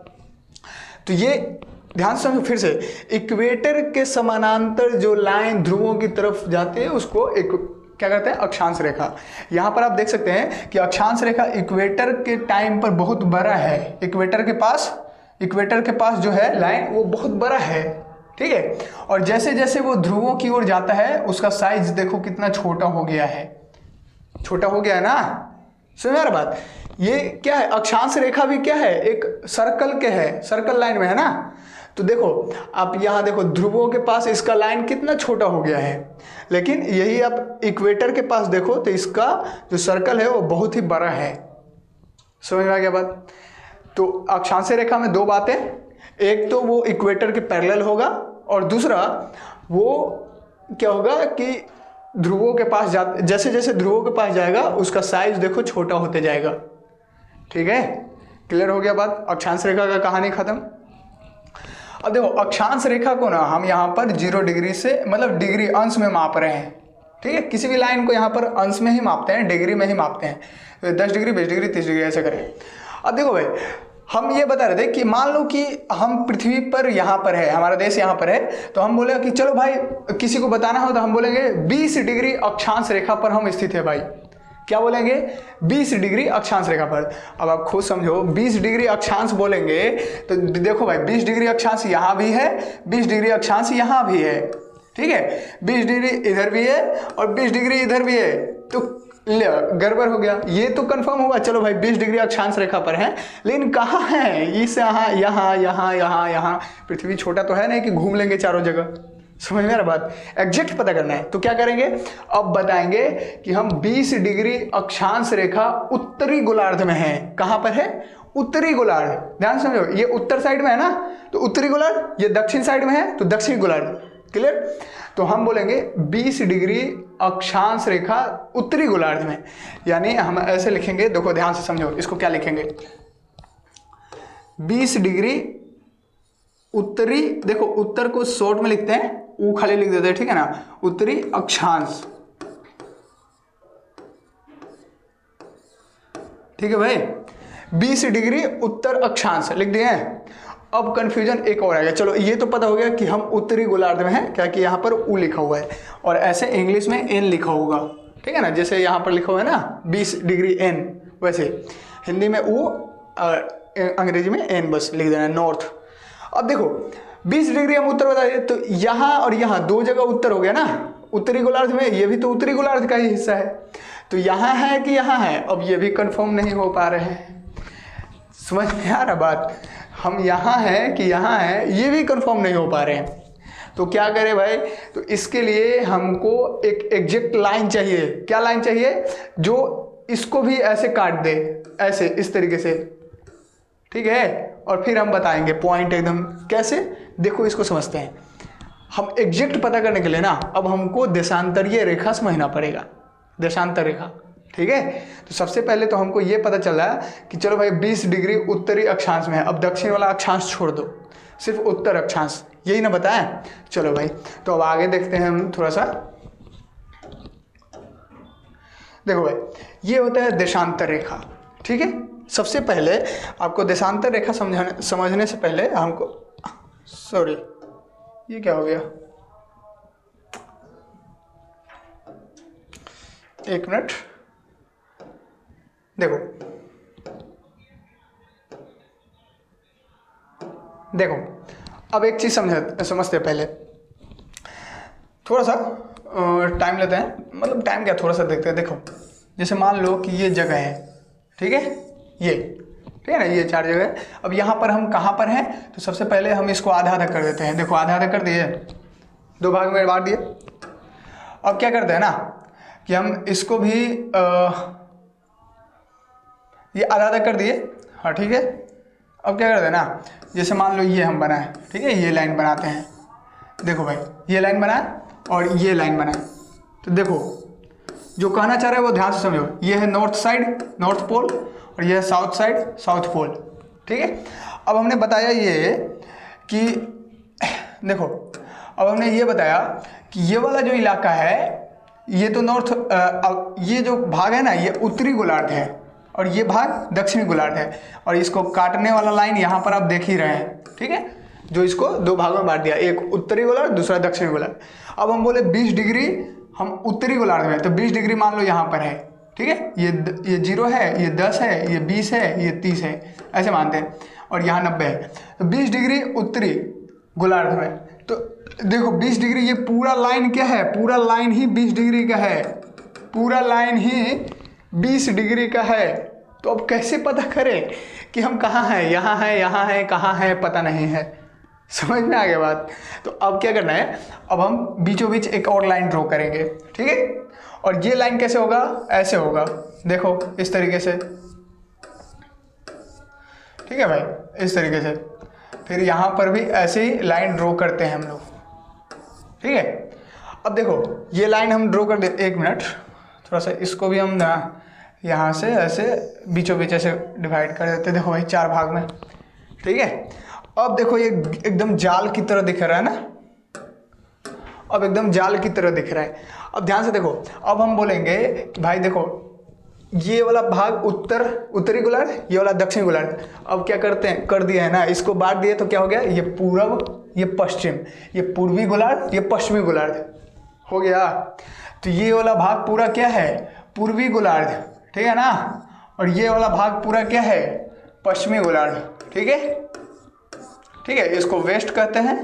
तो ये ध्यान से समझो फिर से, इक्वेटर के समानांतर जो लाइन ध्रुवों की तरफ जाती है उसको एक क्या कहते हैं, अक्षांश रेखा। यहाँ पर आप देख सकते हैं कि अक्षांश रेखा इक्वेटर के टाइम पर बहुत बड़ा है, इक्वेटर के पास जो है लाइन वो बहुत बड़ा है, ठीक है। और जैसे जैसे वो ध्रुवों की ओर जाता है उसका साइज देखो कितना छोटा हो गया है, छोटा हो गया है ना। सुन यार बात, ये क्या है, अक्षांश रेखा भी क्या है, एक सर्कल के है, सर्कल लाइन में है ना। तो देखो आप यहाँ देखो ध्रुवों के पास इसका लाइन कितना छोटा हो गया है, लेकिन यही आप इक्वेटर के पास देखो तो इसका जो सर्कल है वो बहुत ही बड़ा है। समझ में आ गया बात? तो अक्षांश रेखा में दो बातें, एक तो वो इक्वेटर के पैरेलल होगा और दूसरा वो क्या होगा कि ध्रुवों के पास जैसे जैसे ध्रुवों के पास जाएगा उसका साइज देखो छोटा होते जाएगा, ठीक है। क्लियर हो गया बात? अक्षांश रेखा का कहानी खत्म। अब देखो अक्षांश रेखा को ना हम यहाँ पर 0 डिग्री से मतलब डिग्री अंश में माप रहे हैं, ठीक है। किसी भी लाइन को यहाँ पर अंश में ही मापते हैं, डिग्री में ही मापते हैं, तो 10 डिग्री 20 डिग्री 30 डिग्री ऐसे करें। अब देखो भाई हम ये बता रहे थे कि मान लो कि हम पृथ्वी पर यहाँ पर है, हमारा देश यहाँ पर है, तो हम बोले कि चलो भाई किसी को बताना हो तो हम बोलेंगे 20 डिग्री अक्षांश रेखा पर हम स्थित है भाई। क्या बोलेंगे? 20 डिग्री अक्षांश रेखा पर। अब आप खुद समझो 20 डिग्री अक्षांश बोलेंगे तो देखो भाई 20 डिग्री अक्षांश यहाँ भी है, 20 डिग्री अक्षांश यहाँ भी है, ठीक है, 20 डिग्री इधर भी है और 20 डिग्री इधर भी है, तो गड़बड़ हो गया। ये तो कंफर्म होगा, चलो भाई 20 डिग्री अक्षांश रेखा पर है, लेकिन कहाँ है? इस यहाँ यहाँ यहाँ यहाँ यहाँ। पृथ्वी छोटा तो है नहीं कि घूम लेंगे चारों जगह। समझ में आ रहा बात? एग्जैक्ट पता करना है तो क्या करेंगे, अब बताएंगे कि हम 20 डिग्री अक्षांश रेखा उत्तरी गोलार्ध में है। कहाँ पर है? उत्तरी गोलार्ध। ध्यान समझो, ये उत्तर साइड में है ना तो उत्तरी गोलार्ध, ये दक्षिण साइड में है तो दक्षिणी गोलार्ध। क्लियर? तो हम बोलेंगे 20 डिग्री अक्षांश रेखा उत्तरी गोलार्ध में, यानी हम ऐसे लिखेंगे, देखो ध्यान से समझो इसको क्या लिखेंगे, 20 डिग्री उत्तरी, देखो उत्तर को शॉर्ट में लिखते हैं, ऊ खाली लिख देते हैं, ठीक है ना, उत्तरी अक्षांश, ठीक है भाई, 20 डिग्री उत्तर अक्षांश लिख दिए हैं। अब कंफ्यूजन एक और आएगा, चलो ये तो पता हो गया कि हम उत्तरी गोलार्ध में हैं, क्या कि यहाँ पर ऊ लिखा हुआ है और ऐसे इंग्लिश में एन लिखा होगा, ठीक है ना, जैसे यहाँ पर लिखा हुआ है ना 20 डिग्री एन, वैसे हिंदी में ऊ, अंग्रेजी में एन बस लिख देना, नॉर्थ। अब देखो 20 डिग्री हम उत्तर बता दिए, तो यहाँ और यहाँ दो जगह उत्तर हो गया ना उत्तरी गोलार्ध में, ये भी तो उत्तरी गोलार्ध का ही हिस्सा है, तो यहाँ है कि यहाँ है, अब ये भी कंफर्म नहीं हो पा रहे हैं। समझ में आ रहा बात? हम यहाँ हैं कि यहाँ है, ये भी कंफर्म नहीं हो पा रहे हैं, तो क्या करें भाई? तो इसके लिए हमको एक एग्जैक्ट लाइन चाहिए। क्या लाइन चाहिए? जो इसको भी ऐसे काट दे, ऐसे इस तरीके से, ठीक है, और फिर हम बताएंगे पॉइंट एकदम कैसे। देखो इसको समझते हैं हम, एग्जैक्ट पता करने के लिए ना अब हमको देशांतरीय रेखा समझना पड़ेगा, देशांतर रेखा, ठीक है। तो सबसे पहले तो हमको ये पता चला कि चलो भाई 20 डिग्री उत्तरी अक्षांश में है, अब दक्षिण वाला अक्षांश छोड़ दो, सिर्फ उत्तर अक्षांश, यही ना बताया। चलो भाई तो अब आगे देखते हैं हम थोड़ा सा। देखो भाई ये होता है देशांतर रेखा, ठीक है। सबसे पहले आपको देशांतर रेखा समझने से पहले हमको, सॉरी ये क्या हो गया, एक मिनट, देखो देखो अब एक चीज समझते पहले, थोड़ा सा टाइम लेते हैं, मतलब टाइम क्या, थोड़ा सा देखते हैं। देखो जैसे मान लो कि ये जगह है, ठीक है, ये ठीक है ना, ये 4 जगह है। अब यहाँ पर हम कहाँ पर हैं, तो सबसे पहले हम इसको आधा आधा कर देते हैं। देखो आधा आधा कर दिए, 2 भाग में बांट दिए। अब क्या करते हैं ना कि हम इसको भी ये आधा आधा कर दिए, हाँ ठीक है। अब क्या करते हैं ना, जैसे मान लो ये हम बनाए, ठीक है, ये लाइन बनाते हैं। देखो भाई ये लाइन बनाए और ये लाइन बनाए, तो देखो जो कहना चाह रहे हैं वो ध्यान से समझो। ये है नॉर्थ साइड, नॉर्थ पोल, और ये है साउथ साइड, साउथ पोल, ठीक है। अब हमने बताया ये कि देखो, अब हमने ये बताया कि ये वाला जो इलाका है ये तो नॉर्थ, ये जो भाग है ना ये उत्तरी गोलार्ध है और ये भाग दक्षिणी गोलार्ध है, और इसको काटने वाला लाइन यहाँ पर आप देख ही रहे हैं, ठीक है, जो इसको 2 भागों में बांट दिया, एक उत्तरी गोलार्ध, दूसरा दक्षिणी गोलार्ध। अब हम बोले 20 डिग्री हम उत्तरी गोलार्ध में, तो 20 डिग्री मान लो यहाँ पर है, ठीक है, ये 0 है, ये 10 है, ये 20 है, ये 30 है, ऐसे मानते हैं, और यहाँ 90 है, तो 20 डिग्री उत्तरी गोलार्ध में। तो देखो 20 डिग्री, ये पूरा लाइन क्या है, पूरा लाइन ही 20 डिग्री का है, पूरा लाइन ही 20 डिग्री का है। तो अब कैसे पता करें कि हम कहाँ हैं, यहाँ है, यहाँ है, कहाँ है, पता नहीं है। समझ में आ गया बात। तो अब क्या करना है, अब हम बीचों बीच एक और लाइन ड्रॉ करेंगे, ठीक है। और ये लाइन कैसे होगा, ऐसे होगा, देखो इस तरीके से, ठीक है भाई, इस तरीके से। फिर यहाँ पर भी ऐसे ही लाइन ड्रॉ करते हैं हम लोग, ठीक है। अब देखो ये लाइन हम ड्रॉ कर दे, 1 मिनट, थोड़ा सा इसको भी हम ना यहाँ से ऐसे बीचों बीच ऐसे डिवाइड कर देते हैं। देखो भाई 4 भाग में, ठीक है। अब देखो ये एकदम जाल की तरह दिख रहा है ना, अब एकदम जाल की तरह दिख रहा है। अब ध्यान से देखो, अब हम बोलेंगे कि भाई देखो ये वाला भाग उत्तरी गोलार्ध, ये वाला दक्षिणी गोलार्ध। अब क्या करते हैं, कर दिया है ना, इसको बांट दिए, तो क्या हो गया, ये पूरब, ये पश्चिम, ये पूर्वी गोलार्ध, ये पश्चिमी गोलार्ध हो गया। तो ये वाला भाग पूरा क्या है, पूर्वी गोलार्ध, ठीक है ना, और ये वाला भाग पूरा क्या है, पश्चिमी गोलार्ध, ठीक है, ठीक है। इसको वेस्ट कहते हैं,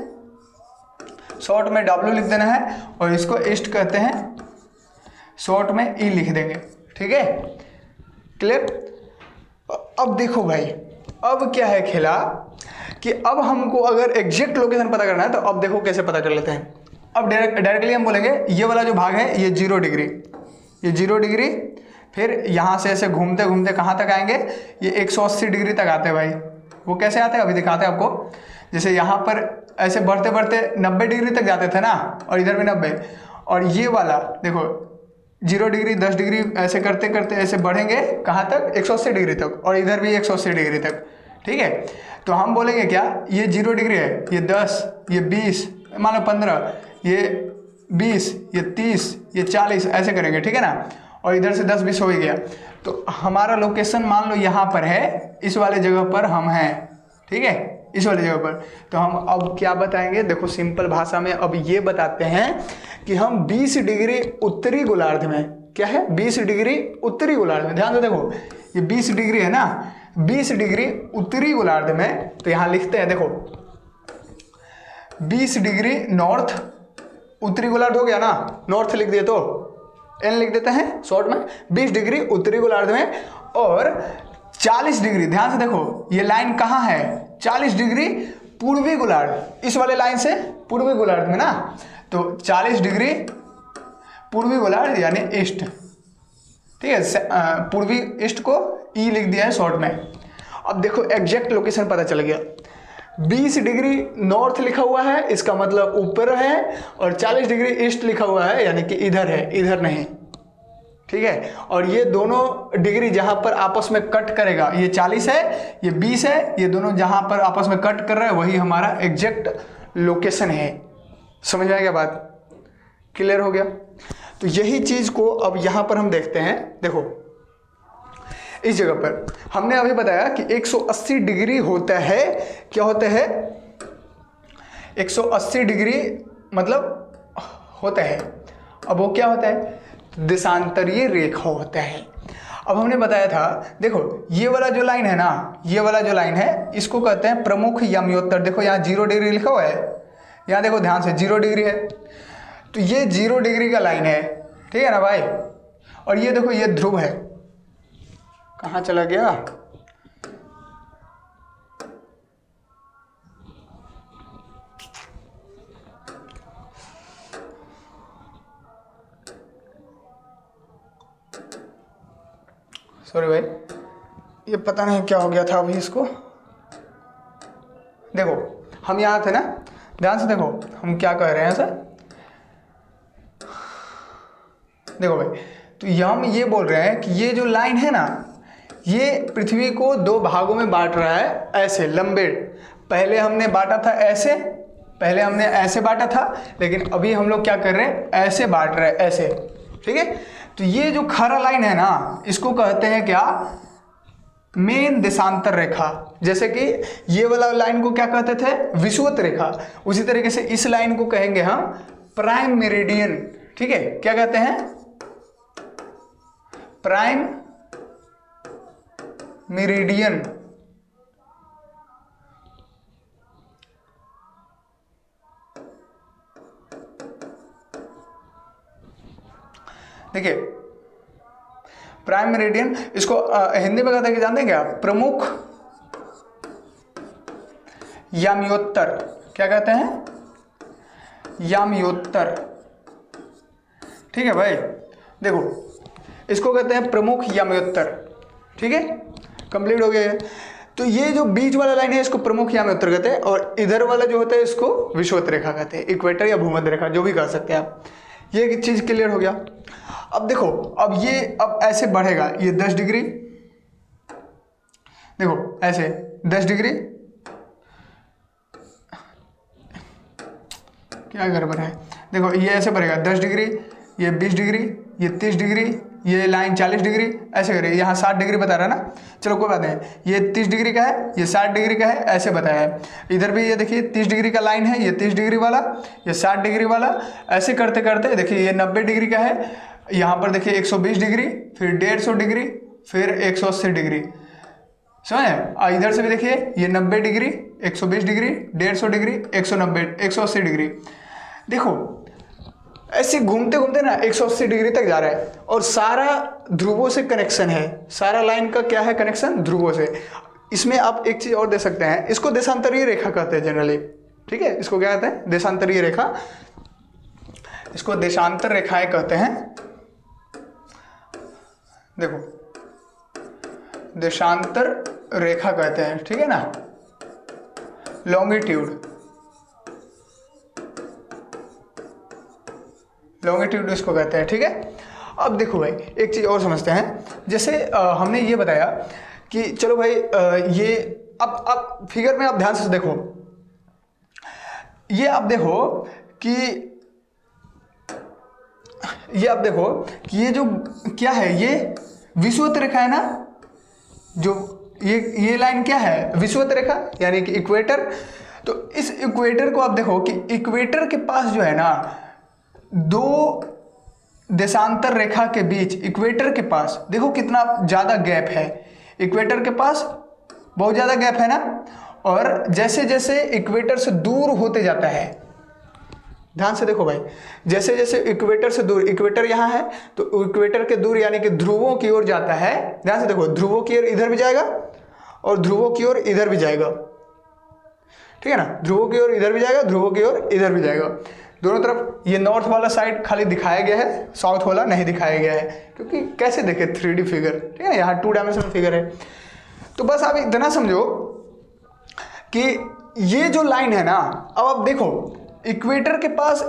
शॉर्ट में W लिख देना है, और इसको ईस्ट कहते हैं, शॉर्ट में E लिख देंगे, ठीक है, क्लियर। अब देखो भाई, अब क्या है खेला कि अब हमको अगर एग्जैक्ट लोकेशन पता करना है, तो अब देखो कैसे पता कर लेते हैं। अब डायरेक्टली हम बोलेंगे ये वाला जो भाग है ये 0 डिग्री, ये 0 डिग्री, फिर यहाँ से ऐसे घूमते घूमते कहाँ तक आएंगे, ये 180 डिग्री तक आते हैं भाई। वो कैसे आते हैं अभी दिखाते हैं आपको। जैसे यहाँ पर ऐसे बढ़ते बढ़ते 90 डिग्री तक जाते थे ना, और इधर भी 90, और ये वाला देखो 0 डिग्री 10 डिग्री ऐसे करते करते ऐसे बढ़ेंगे कहाँ तक, 180 डिग्री तक, और इधर भी 180 डिग्री तक, ठीक है। तो हम बोलेंगे क्या, ये 0 डिग्री है, ये 10, ये 20, मान लो 15, ये 20, ये 30, ये 40, ऐसे करेंगे, ठीक है ना, और इधर से 10-20 हो ही गया। तो हमारा लोकेशन मान लो यहाँ पर है, इस वाले जगह पर हम हैं, ठीक है, इस वाली जगह पर। तो हम अब क्या बताएंगे, देखो सिंपल भाषा में अब ये बताते हैं कि हम 20 डिग्री उत्तरी गोलार्ध में, क्या है, 20 डिग्री उत्तरी गोलार्ध में, ध्यान से देखो ये 20 डिग्री है ना, 20 डिग्री उत्तरी गोलार्ध में। तो यहाँ लिखते हैं, देखो 20 डिग्री नॉर्थ, उत्तरी गोलार्ध हो गया ना, नॉर्थ लिख दिए तो N लिख देते हैं शॉर्ट में, 20 डिग्री उत्तरी गोलार्ध में, और 40 डिग्री, ध्यान से देखो ये लाइन कहाँ है, 40 डिग्री पूर्वी गोलार्ध, इस वाले लाइन से पूर्वी गोलार्ध में ना, तो 40 डिग्री पूर्वी गोलार्ध यानी ईस्ट, ठीक है, पूर्वी ईस्ट को E लिख दिया है शॉर्ट में। अब देखो एग्जैक्ट लोकेशन पता चल गया, 20 डिग्री नॉर्थ लिखा हुआ है, इसका मतलब ऊपर है, और 40 डिग्री ईस्ट लिखा हुआ है यानी कि इधर है, इधर नहीं, ठीक है। और ये दोनों डिग्री जहां पर आपस में कट करेगा, ये 40 है, ये 20 है, ये दोनों जहां पर आपस में कट कर रहे हैं वही हमारा एग्जैक्ट लोकेशन है। समझ में आ गया बात, क्लियर हो गया। तो यही चीज को अब यहां पर हम देखते हैं, देखो इस जगह पर हमने अभी बताया कि 180 डिग्री होता है, क्या होता है, 180 डिग्री मतलब होता है। अब वो क्या होता है, देशांतरीय रेखा होता है। अब हमने बताया था, देखो ये वाला जो लाइन है ना, ये वाला जो लाइन है इसको कहते हैं प्रमुख यमयोत्तर। देखो यहाँ 0 डिग्री लिखा हुआ है, यहाँ देखो ध्यान से 0 डिग्री है, तो ये 0 डिग्री का लाइन है, ठीक है ना भाई। और ये देखो ये ध्रुव है, कहाँ चला गया, सॉरी भाई, ये पता नहीं क्या हो गया था अभी इसको। देखो हम यहाँ थे ना, ध्यान से देखो हम क्या कह रहे हैं सर। देखो भाई, तो हम ये बोल रहे हैं कि ये जो लाइन है ना, ये पृथ्वी को 2 भागों में बांट रहा है, ऐसे लंबे। पहले हमने बांटा था ऐसे, पहले हमने ऐसे बांटा था, लेकिन अभी हम लोग क्या कर रहे हैं, ऐसे बांट रहे हैं, ऐसे, ठीक है। तो ये जो खरा लाइन है ना, इसको कहते हैं क्या, मेन देशांतर रेखा। जैसे कि ये वाला लाइन को क्या कहते थे, विषुवत रेखा, उसी तरीके से इस लाइन को कहेंगे हम प्राइम मेरिडियन, ठीक है। क्या कहते हैं, प्राइम मेरिडियन। देखिए प्राइम मेरिडियन, इसको हिंदी में कहते हैं कि जानते हैं क्या, प्रमुख याम्योत्तर। क्या कहते हैं, याम्योत्तर, ठीक है भाई। देखो इसको कहते हैं प्रमुख याम्योत्तर, ठीक है, कंप्लीट हो गया है। तो ये जो बीच वाला लाइन है इसको प्रमुख याम्योत्तर कहते हैं, और इधर वाला जो होता है इसको विषुवत रेखा कहते हैं, इक्वेटर या भूमध्य रेखा, जो भी कह सकते हैं आप। ये एक चीज क्लियर हो गया। अब देखो, अब ये अब ऐसे बढ़ेगा, ये 10 डिग्री, देखो ऐसे 10 डिग्री, क्या गड़बड़ है, देखो ये ऐसे बढ़ेगा 10 डिग्री, ये 20 डिग्री, ये 30 डिग्री, ये लाइन 40 डिग्री, ऐसे करें। यहाँ 60 डिग्री बता रहा है ना, चलो कोई बात नहीं, ये 30 डिग्री का है, ये 60 डिग्री का है, ऐसे बताया है। इधर भी ये देखिए 30 डिग्री का लाइन है, ये 30 डिग्री वाला, ये 60 डिग्री वाला, ऐसे करते करते देखिए ये 90 डिग्री का है, यहाँ पर देखिए 120 डिग्री, फिर 150 डिग्री, फिर 180 डिग्री, समझे। इधर से भी देखिए ये 90 डिग्री, 120 डिग्री, 150 डिग्री, 190, 180 डिग्री। देखो ऐसे घूमते घूमते ना 180 डिग्री तक जा रहा है, और सारा ध्रुवों से कनेक्शन है, सारा लाइन का क्या है कनेक्शन, ध्रुवों से। इसमें आप एक चीज और दे सकते हैं, इसको देशांतरीय रेखा कहते हैं जनरली, ठीक है। इसको क्या कहते हैं, देशांतरीय रेखा, इसको देशांतर रेखाएं कहते हैं। देखो देशांतर रेखा कहते हैं, ठीक है ना, लॉन्गिट्यूड, लॉन्गिट्यूड इसको कहते हैं, ठीक है। अब देखो भाई एक चीज और समझते हैं, जैसे हमने ये बताया कि चलो भाई ये अब फिगर में आप ध्यान से देखो, ये आप देखो कि ये जो क्या है, ये विषुवत रेखा है ना, जो ये लाइन क्या है, विषुवत रेखा यानी कि इक्वेटर। तो इस इक्वेटर को आप देखो कि इक्वेटर के पास जो है ना, 2 देशांतर रेखा के बीच, इक्वेटर के पास देखो कितना ज़्यादा गैप है, इक्वेटर के पास बहुत ज़्यादा गैप है ना। और जैसे जैसे इक्वेटर से दूर होते जाता है, ध्यान से देखो भाई, जैसे जैसे इक्वेटर से दूर, इक्वेटर यहाँ है तो इक्वेटर के दूर यानी कि ध्रुवों की ओर जाता है। ध्यान से देखो, ध्रुवों की ओर इधर भी जाएगा और ध्रुवों की ओर इधर भी जाएगा, ठीक है ना, ध्रुवों की ओर इधर भी जाएगा, ध्रुवों की ओर इधर भी जाएगा, दोनों तरफ। ये नॉर्थ वाला साइड खाली दिखाया गया है, साउथ वाला नहीं दिखाया गया है, क्योंकि कैसे देखे 3D फिगर, ठीक है, यहाँ 2 डायमेंशनल फिगर है। तो बस आप इतना समझो कि ये जो लाइन है ना, अब आप देखो इक्वेटर के पास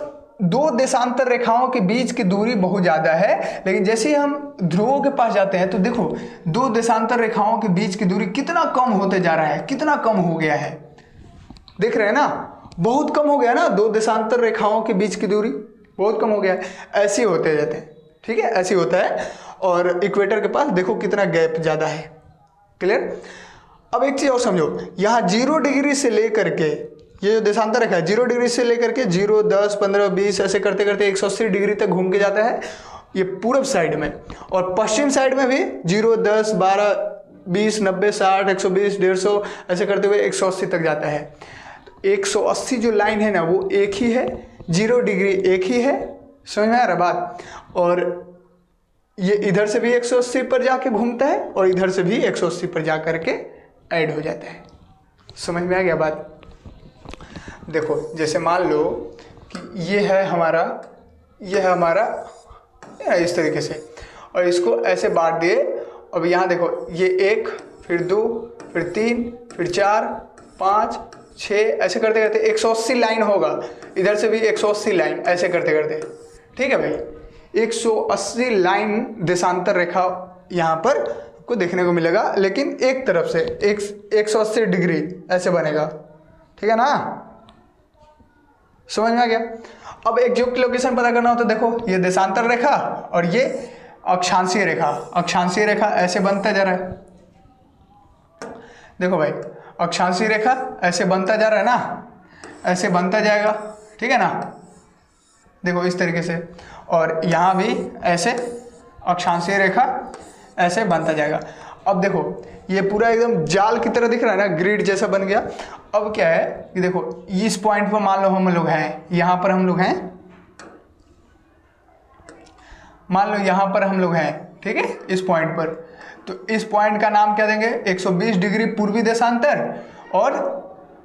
2 देशांतर रेखाओं के बीच की दूरी बहुत ज़्यादा है, लेकिन जैसे ही हम ध्रुवों के पास जाते हैं तो देखो 2 देशांतर रेखाओं के बीच की दूरी कितना कम होते जा रहा है, कितना कम हो गया है, देख रहे हैं ना, बहुत कम हो गया ना, 2 देशांतर रेखाओं के बीच की दूरी बहुत कम हो गया है। ऐसे ही होते जाते हैं, ठीक है, ऐसे ही होता है। और इक्वेटर के पास देखो कितना गैप ज़्यादा है, क्लियर। अब एक चीज़ और समझो, यहाँ 0 डिग्री से लेकर के, ये जो देशांतर रेखा है 0 डिग्री से लेकर के 0, 10, 15, 20 ऐसे करते करते 180 डिग्री तक घूम के जाता है ये पूर्व साइड में, और पश्चिम साइड में भी 0, 10, 12, 20, 90, 60, 120, 150 ऐसे करते हुए 180 तक जाता है। तो 180 जो लाइन है ना, वो एक ही है, 0 डिग्री एक ही है, समझ में आ रहा बात। और ये इधर से भी 180 पर जाके घूमता है और इधर से भी 180 पर जा करके ऐड हो जाता है। समझ में आ गया बात। देखो जैसे मान लो कि ये है हमारा इस तरीके से, और इसको ऐसे बांट दिए। अब यहाँ देखो ये 1, फिर 2, फिर 3, फिर 4, 5, 6 ऐसे करते करते 180 लाइन होगा। इधर से भी 180 लाइन ऐसे करते करते, ठीक है भाई। 180 लाइन देशांतर रेखा यहाँ पर को देखने को मिलेगा, लेकिन एक तरफ से 180 डिग्री ऐसे बनेगा, ठीक है ना। समझ में आ गया। अब एग्जैक्ट लोकेशन पता करना हो तो देखो ये देशांतर रेखा और ये अक्षांशीय रेखा। अक्षांशीय रेखा ऐसे बनता जा रहा है, देखो भाई अक्षांशीय रेखा ऐसे बनता जा रहा है ना, ऐसे बनता जाएगा, ठीक है ना। देखो इस तरीके से, और यहाँ भी ऐसे अक्षांशीय रेखा ऐसे बनता जाएगा। अब देखो ये पूरा एकदम जाल की तरह दिख रहा है ना, ग्रिड जैसा बन गया। अब क्या है कि देखो इस पॉइंट पर मान लो हम लोग हैं, यहाँ पर हम लोग हैं, मान लो यहाँ पर हम लोग हैं, ठीक है, इस पॉइंट पर। तो इस पॉइंट का नाम क्या देंगे, 120 डिग्री पूर्वी देशांतर, और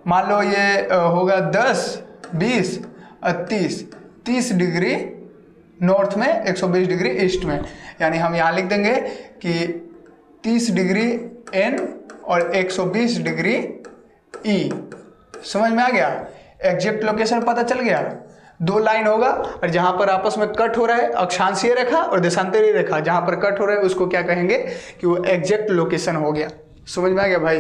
मान लो ये होगा 10, 20, 30 डिग्री नॉर्थ में, 120 डिग्री ईस्ट में। यानी हम यहाँ लिख देंगे कि 30 डिग्री एन और 120 डिग्री ई। समझ में आ गया। एग्जैक्ट लोकेशन पता चल गया। 2 लाइन होगा और जहाँ पर आपस में कट हो रहा है अक्षांशीय रेखा और देशांतरीय रेखा, जहाँ पर कट हो रहा है उसको क्या कहेंगे कि वो एग्जैक्ट लोकेशन हो गया। समझ में आ गया भाई।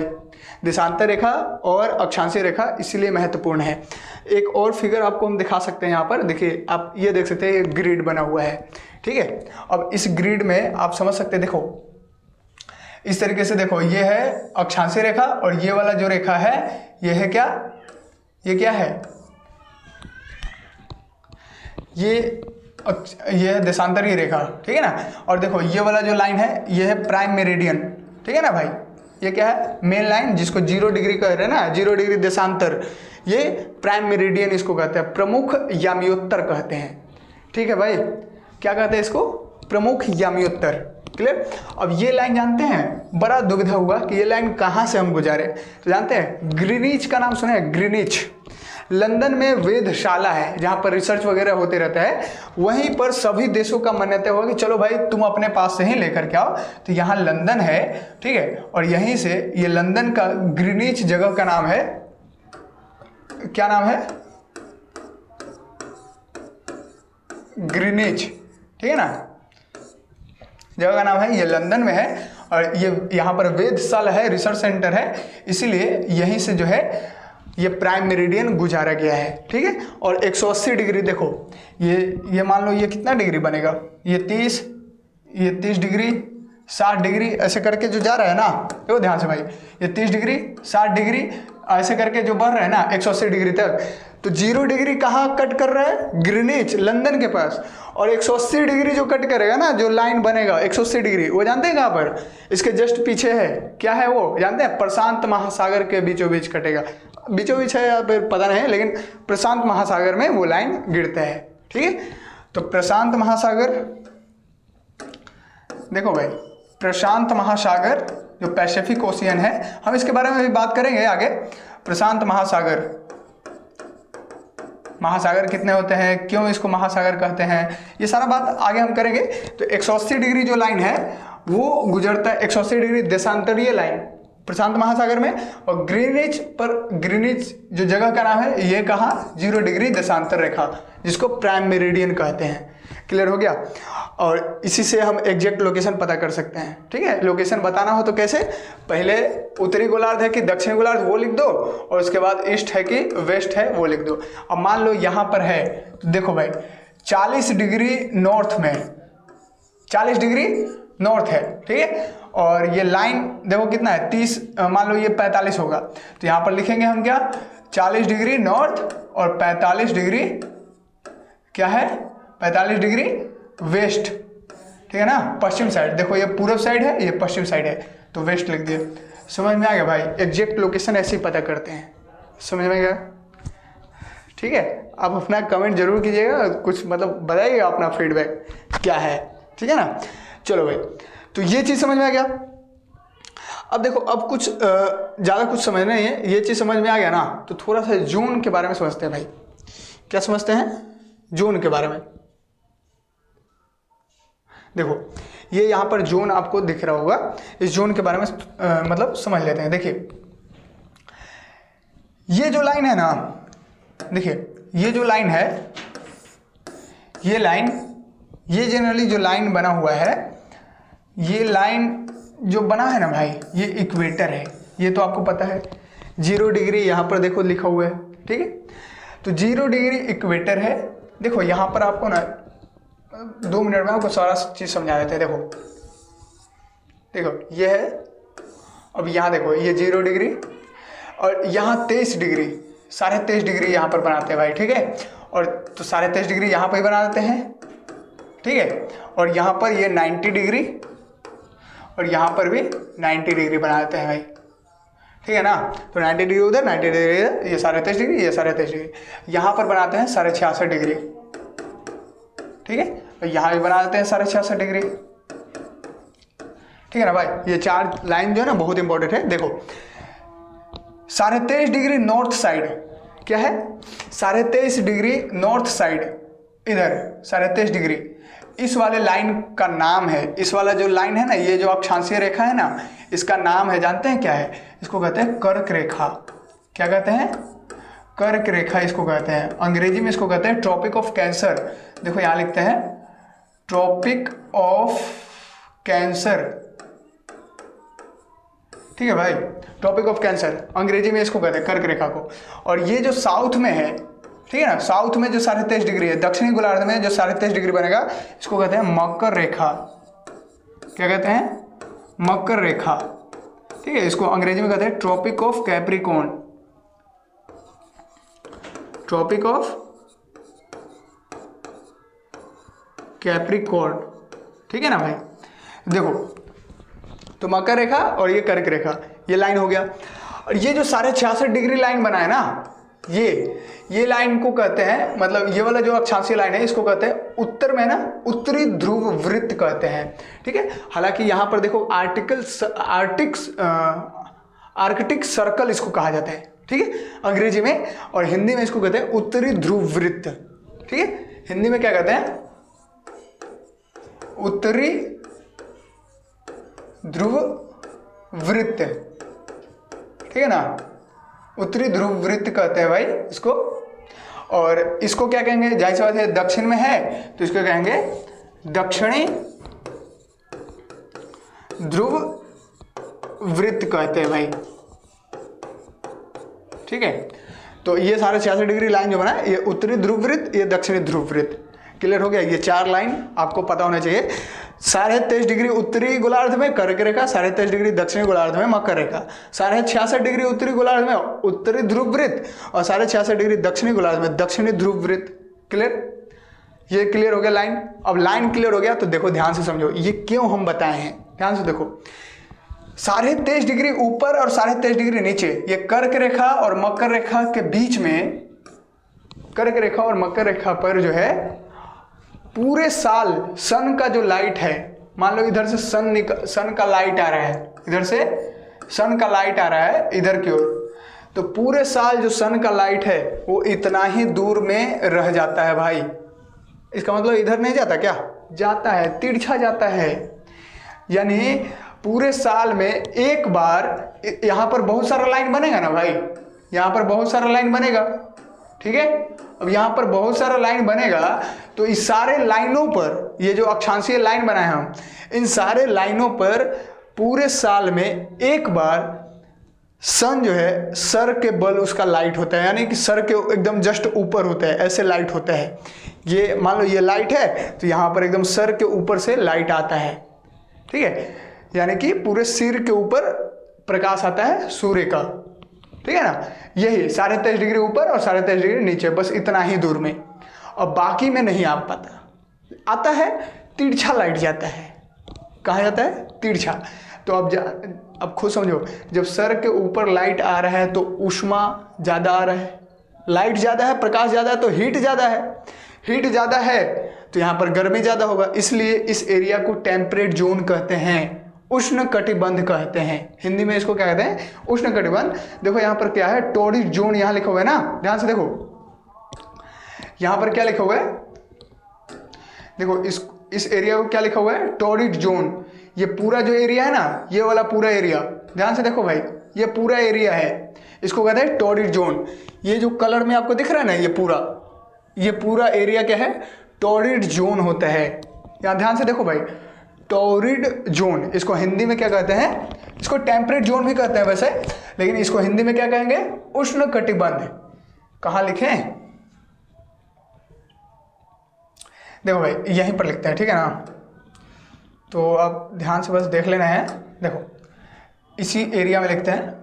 देशांतर रेखा और अक्षांशीय रेखा इसलिए महत्वपूर्ण है। एक और फिगर आपको हम दिखा सकते हैं यहाँ पर, देखिए आप ये देख सकते हैं, ग्रिड बना हुआ है, ठीक है। अब इस ग्रिड में आप समझ सकते हैं, देखो इस तरीके से, देखो ये है अक्षांशीय रेखा और ये वाला जो रेखा है ये है क्या, ये क्या है, ये है देशांतरीय रेखा, ठीक है ना। और देखो ये वाला जो लाइन है ये है प्राइम मेरिडियन, ठीक है ना भाई। ये क्या है, मेन लाइन जिसको 0 डिग्री कह रहे हैं ना, 0 डिग्री देशांतर, ये प्राइम मेरिडियन इसको कहते हैं, प्रमुख यामियोत्तर कहते हैं, ठीक है भाई। क्या कहते हैं इसको, प्रमुख यामियोत्तर। क्लियर। अब ये लाइन जानते हैं, बड़ा दुविधा हुआ कि ये लाइन कहाँ से हम गुजारे, तो जानते हैं ग्रीनिच का नाम सुने हैं। ग्रीनिच लंदन में वेधशाला है जहाँ पर रिसर्च वगैरह होते रहता है। वहीं पर सभी देशों का मान्यता हुआ कि चलो भाई तुम अपने पास से ही लेकर के आओ। तो यहाँ लंदन है, ठीक है, और यहीं से ये लंदन का ग्रीनिच जगह का नाम है, क्या नाम है, ग्रीनिच, ठीक है ना, जगह का नाम है, ये लंदन में है। और ये यहाँ पर वेधशाला है, रिसर्च सेंटर है, इसीलिए यहीं से जो है ये प्राइम मेरिडियन गुजारा गया है, ठीक है। और 180 डिग्री देखो, ये मान लो ये कितना डिग्री बनेगा, ये 30 डिग्री, 60 डिग्री ऐसे करके जो जा रहा है ना, देखो ध्यान से भाई, ये 30 डिग्री, 60 डिग्री ऐसे करके जो बढ़ रहा है ना 180 डिग्री तक। तो 0 डिग्री कहाँ कट कर रहा है, ग्रीनिच लंदन के पास। और 180 डिग्री जो कट करेगा ना, जो लाइन बनेगा 180 डिग्री, वो जानते हैं कहाँ पर, इसके जस्ट पीछे है, क्या है वो जानते हैं, प्रशांत महासागर के बीचों बीच कटेगा। बीचों बीच है या फिर पता नहीं, लेकिन प्रशांत महासागर में वो लाइन गिरता है, ठीक है। तो प्रशांत महासागर, देखो भाई प्रशांत महासागर जो पैसिफिक ओशियन है, हम इसके बारे में भी बात करेंगे आगे। प्रशांत महासागर कितने होते हैं, क्यों इसको महासागर कहते हैं, ये सारा बात आगे हम करेंगे। तो 180 डिग्री जो लाइन है वो गुजरता है, 180 डिग्री देशांतरीय लाइन प्रशांत महासागर में। और ग्रीनिच जो जगह का नाम है, ये कहाँ, 0 डिग्री देशांतर रेखा, जिसको प्राइम मेरिडियन कहते हैं। क्लियर हो गया। और इसी से हम एग्जैक्ट लोकेशन पता कर सकते हैं, ठीक है। लोकेशन बताना हो तो कैसे, पहले उत्तरी गोलार्ध है कि दक्षिणी गोलार्ध वो लिख दो, और उसके बाद ईस्ट है कि वेस्ट है वो लिख दो। अब मान लो यहाँ पर है, तो देखो भाई 40 डिग्री नॉर्थ में, 40 डिग्री नॉर्थ है, ठीक है। और ये लाइन देखो कितना है, 30, मान लो ये 45 होगा, तो यहाँ पर लिखेंगे हम क्या, 40 डिग्री नॉर्थ और 45 डिग्री क्या है, 45 डिग्री वेस्ट, ठीक है ना, पश्चिम साइड। देखो ये पूर्व साइड है, ये पश्चिम साइड है, तो वेस्ट लिख दिए। समझ में आ गया भाई। एग्जैक्ट लोकेशन ऐसे ही पता करते हैं, समझ में गया, ठीक है, आप अपना कमेंट जरूर कीजिएगा, कुछ मतलब बताइएगा अपना फीडबैक क्या है, ठीक है ना। चलो भाई, तो ये चीज़ समझ में आ गया। अब देखो, अब कुछ ज़्यादा कुछ समझना नहीं है, ये चीज़ समझ में आ गया ना, तो थोड़ा सा जून के बारे में समझते हैं भाई। क्या समझते हैं? जून के बारे में। देखो, ये यहाँ पर जून आपको दिख रहा होगा, इस जून के बारे में मतलब समझ लेते हैं। देखिए, ये जो लाइन है ना, देखिए ये जो लाइन है, ये लाइन, ये जनरली जो लाइन बना हुआ है, ये लाइन जो बना है ना भाई, ये इक्वेटर है, ये तो आपको पता है। 0 डिग्री यहाँ पर देखो लिखा हुआ है, ठीक है। तो 0 डिग्री इक्वेटर है। देखो यहाँ पर आपको ना 2 मिनट में आपको सारा चीज़ समझा देते हैं। देखो ये है, अब यहाँ देखो ये 0 डिग्री और यहाँ 23 डिग्री, 23.5 डिग्री यहाँ पर बनाते हैं भाई, ठीक है। और तो 23.5 डिग्री यहाँ पर ही बना देते हैं, ठीक है। और यहाँ पर ये 90 डिग्री और यहाँ पर भी 90 डिग्री बना देते हैं भाई, ठीक है ना। तो 90 डिग्री उधर, 90 डिग्री इधर, ये 23.5 डिग्री, ये 23.5 डिग्री। यहाँ पर बनाते हैं 66.5 डिग्री, ठीक है। और यहाँ भी बना देते हैं 66.5 डिग्री, ठीक है ना भाई। ये 4 लाइन जो है ना बहुत इंपॉर्टेंट है। देखो 23.5 डिग्री नॉर्थ साइड, क्या है? 23.5 डिग्री नॉर्थ साइड, इधर 23.5 डिग्री, इस वाले लाइन का नाम है, इस वाला जो लाइन है ना, ये जो अक्षांशीय रेखा है ना, इसका नाम है, जानते हैं क्या है? इसको कहते हैं कर्क रेखा। क्या कहते हैं? कर्क रेखा इसको कहते हैं। अंग्रेजी में इसको कहते हैं ट्रॉपिक ऑफ कैंसर। देखो यहाँ लिखते हैं ट्रॉपिक ऑफ कैंसर, ठीक है भाई, ट्रॉपिक ऑफ कैंसर, अंग्रेजी में इसको कहते हैं कर्क रेखा को। और ये जो साउथ में है, ठीक है ना, साउथ में जो 23.5 डिग्री है, दक्षिणी गोलार्ध में जो 23.5 डिग्री बनेगा, इसको कहते हैं मकर रेखा। क्या कहते हैं? मकर रेखा, ठीक है। इसको अंग्रेजी में कहते हैं tropic of Capricorn, tropic of Capricorn, ठीक है ना भाई। देखो, तो मकर रेखा और ये कर्क रेखा, ये लाइन हो गया। और ये जो 66.5 डिग्री लाइन बना है ना, ये लाइन को कहते हैं, मतलब ये वाला जो अक्षांशीय लाइन है, इसको कहते हैं उत्तर में ना उत्तरी ध्रुव वृत्त कहते हैं, ठीक है। हालांकि यहाँ पर देखो आर्कटिक सर्कल इसको कहा जाता है, ठीक है, अंग्रेजी में। और हिंदी में इसको कहते हैं उत्तरी ध्रुव वृत्त, ठीक है। हिंदी में क्या कहते हैं? उत्तरी ध्रुव वृत्त, ठीक है ना, उत्तरी ध्रुव वृत्त कहते हैं भाई इसको। और इसको क्या कहेंगे? जाहिर सी बात है, दक्षिण में है तो इसको कहेंगे दक्षिणी ध्रुव वृत्त कहते हैं भाई, ठीक है। तो ये 66.5 डिग्री लाइन जो बना है, ये उत्तरी ध्रुव वृत्त, ये दक्षिणी ध्रुव वृत्त। क्लियर हो गया? ये 4 लाइन आपको पता होना चाहिए। 23.5 डिग्री उत्तरी गोलार्ध में कर्क रेखा, 23.5 डिग्री दक्षिणी गोलार्ध में मकर रेखा, 66.5 डिग्री उत्तरी गोलार्ध में उत्तरी ध्रुव वृत्त और 66.5 डिग्री दक्षिणी गोलार्ध में दक्षिणी ध्रुव वृत्त। क्लियर? ये क्लियर हो गया लाइन। अब लाइन क्लियर हो गया तो देखो ध्यान से समझो ये क्यों हम बताए हैं, ध्यान से देखो। 23.5 डिग्री ऊपर और 23.5 डिग्री नीचे, ये कर्क रेखा और मकर रेखा के बीच में, कर्क रेखा और मकर रेखा पर जो है पूरे साल सन का जो लाइट है, मान लो इधर से सन का लाइट आ रहा है, इधर से सन का लाइट आ रहा है इधर की ओर, तो पूरे साल जो सन का लाइट है वो इतना ही दूर में रह जाता है भाई। इसका मतलब इधर नहीं जाता, क्या जाता है? तिरछा जाता है। यानी पूरे साल में एक बार यहाँ पर बहुत सारा लाइन बनेगा ना भाई, यहाँ पर बहुत सारा लाइन बनेगा, ठीक है। अब यहाँ पर बहुत सारा लाइन बनेगा तो इस सारे लाइनों पर, ये जो अक्षांशीय लाइन बनाए हम, इन सारे लाइनों पर पूरे साल में एक बार सन जो है सर के बल उसका लाइट होता है, यानी कि सर के एकदम जस्ट ऊपर होता है, ऐसे लाइट होता है। ये मान लो ये लाइट है तो यहाँ पर एकदम सर के ऊपर से लाइट आता है, ठीक है, यानी कि पूरे सिर के ऊपर प्रकाश आता है सूर्य का, ठीक है ना। यही 23.5 डिग्री ऊपर और 23.5 डिग्री नीचे, बस इतना ही दूर में। और बाकी में नहीं आप पता आता है, तिरछा लाइट जाता है। कहाँ जाता है? तिरछा। तो अब खुद समझो, जब सर के ऊपर लाइट आ रहा है तो ऊष्मा ज़्यादा आ रहा है, लाइट ज़्यादा है, प्रकाश ज़्यादा है तो हीट ज़्यादा है, हीट ज़्यादा है तो यहाँ पर गर्मी ज़्यादा होगा, इसलिए इस एरिया को टेम्परेट जोन कहते हैं, उष्ण कटिबंध कहते हैं। हिंदी में इसको क्या कहते हैं? उष्ण कटिबंध। देखो यहाँ पर क्या है, टॉरिड जोन यहाँ लिखा हुआ है ना, ध्यान से देखो यहाँ पर क्या लिखा हुआ है, देखो इस एरिया को क्या लिखा हुआ है, टॉरिड जोन। ये पूरा जो एरिया है ना, ये वाला पूरा एरिया, ध्यान से देखो भाई, ये पूरा एरिया है, इसको कहते हैं टॉरिड जोन। ये जो कलर में आपको दिख रहा है ना, ये पूरा एरिया क्या है, टॉरिड जोन होता है। यहाँ ध्यान से देखो भाई, टॉरिड जोन, इसको हिंदी में क्या कहते हैं, इसको टेम्परेट जोन भी कहते हैं वैसे, लेकिन इसको हिंदी में क्या कहेंगे, उष्ण कटिबंध। कहाँ लिखें, देखो भाई यहीं पर लिखते हैं, ठीक है ना। तो अब ध्यान से बस देख लेना है, देखो इसी एरिया में लिखते हैं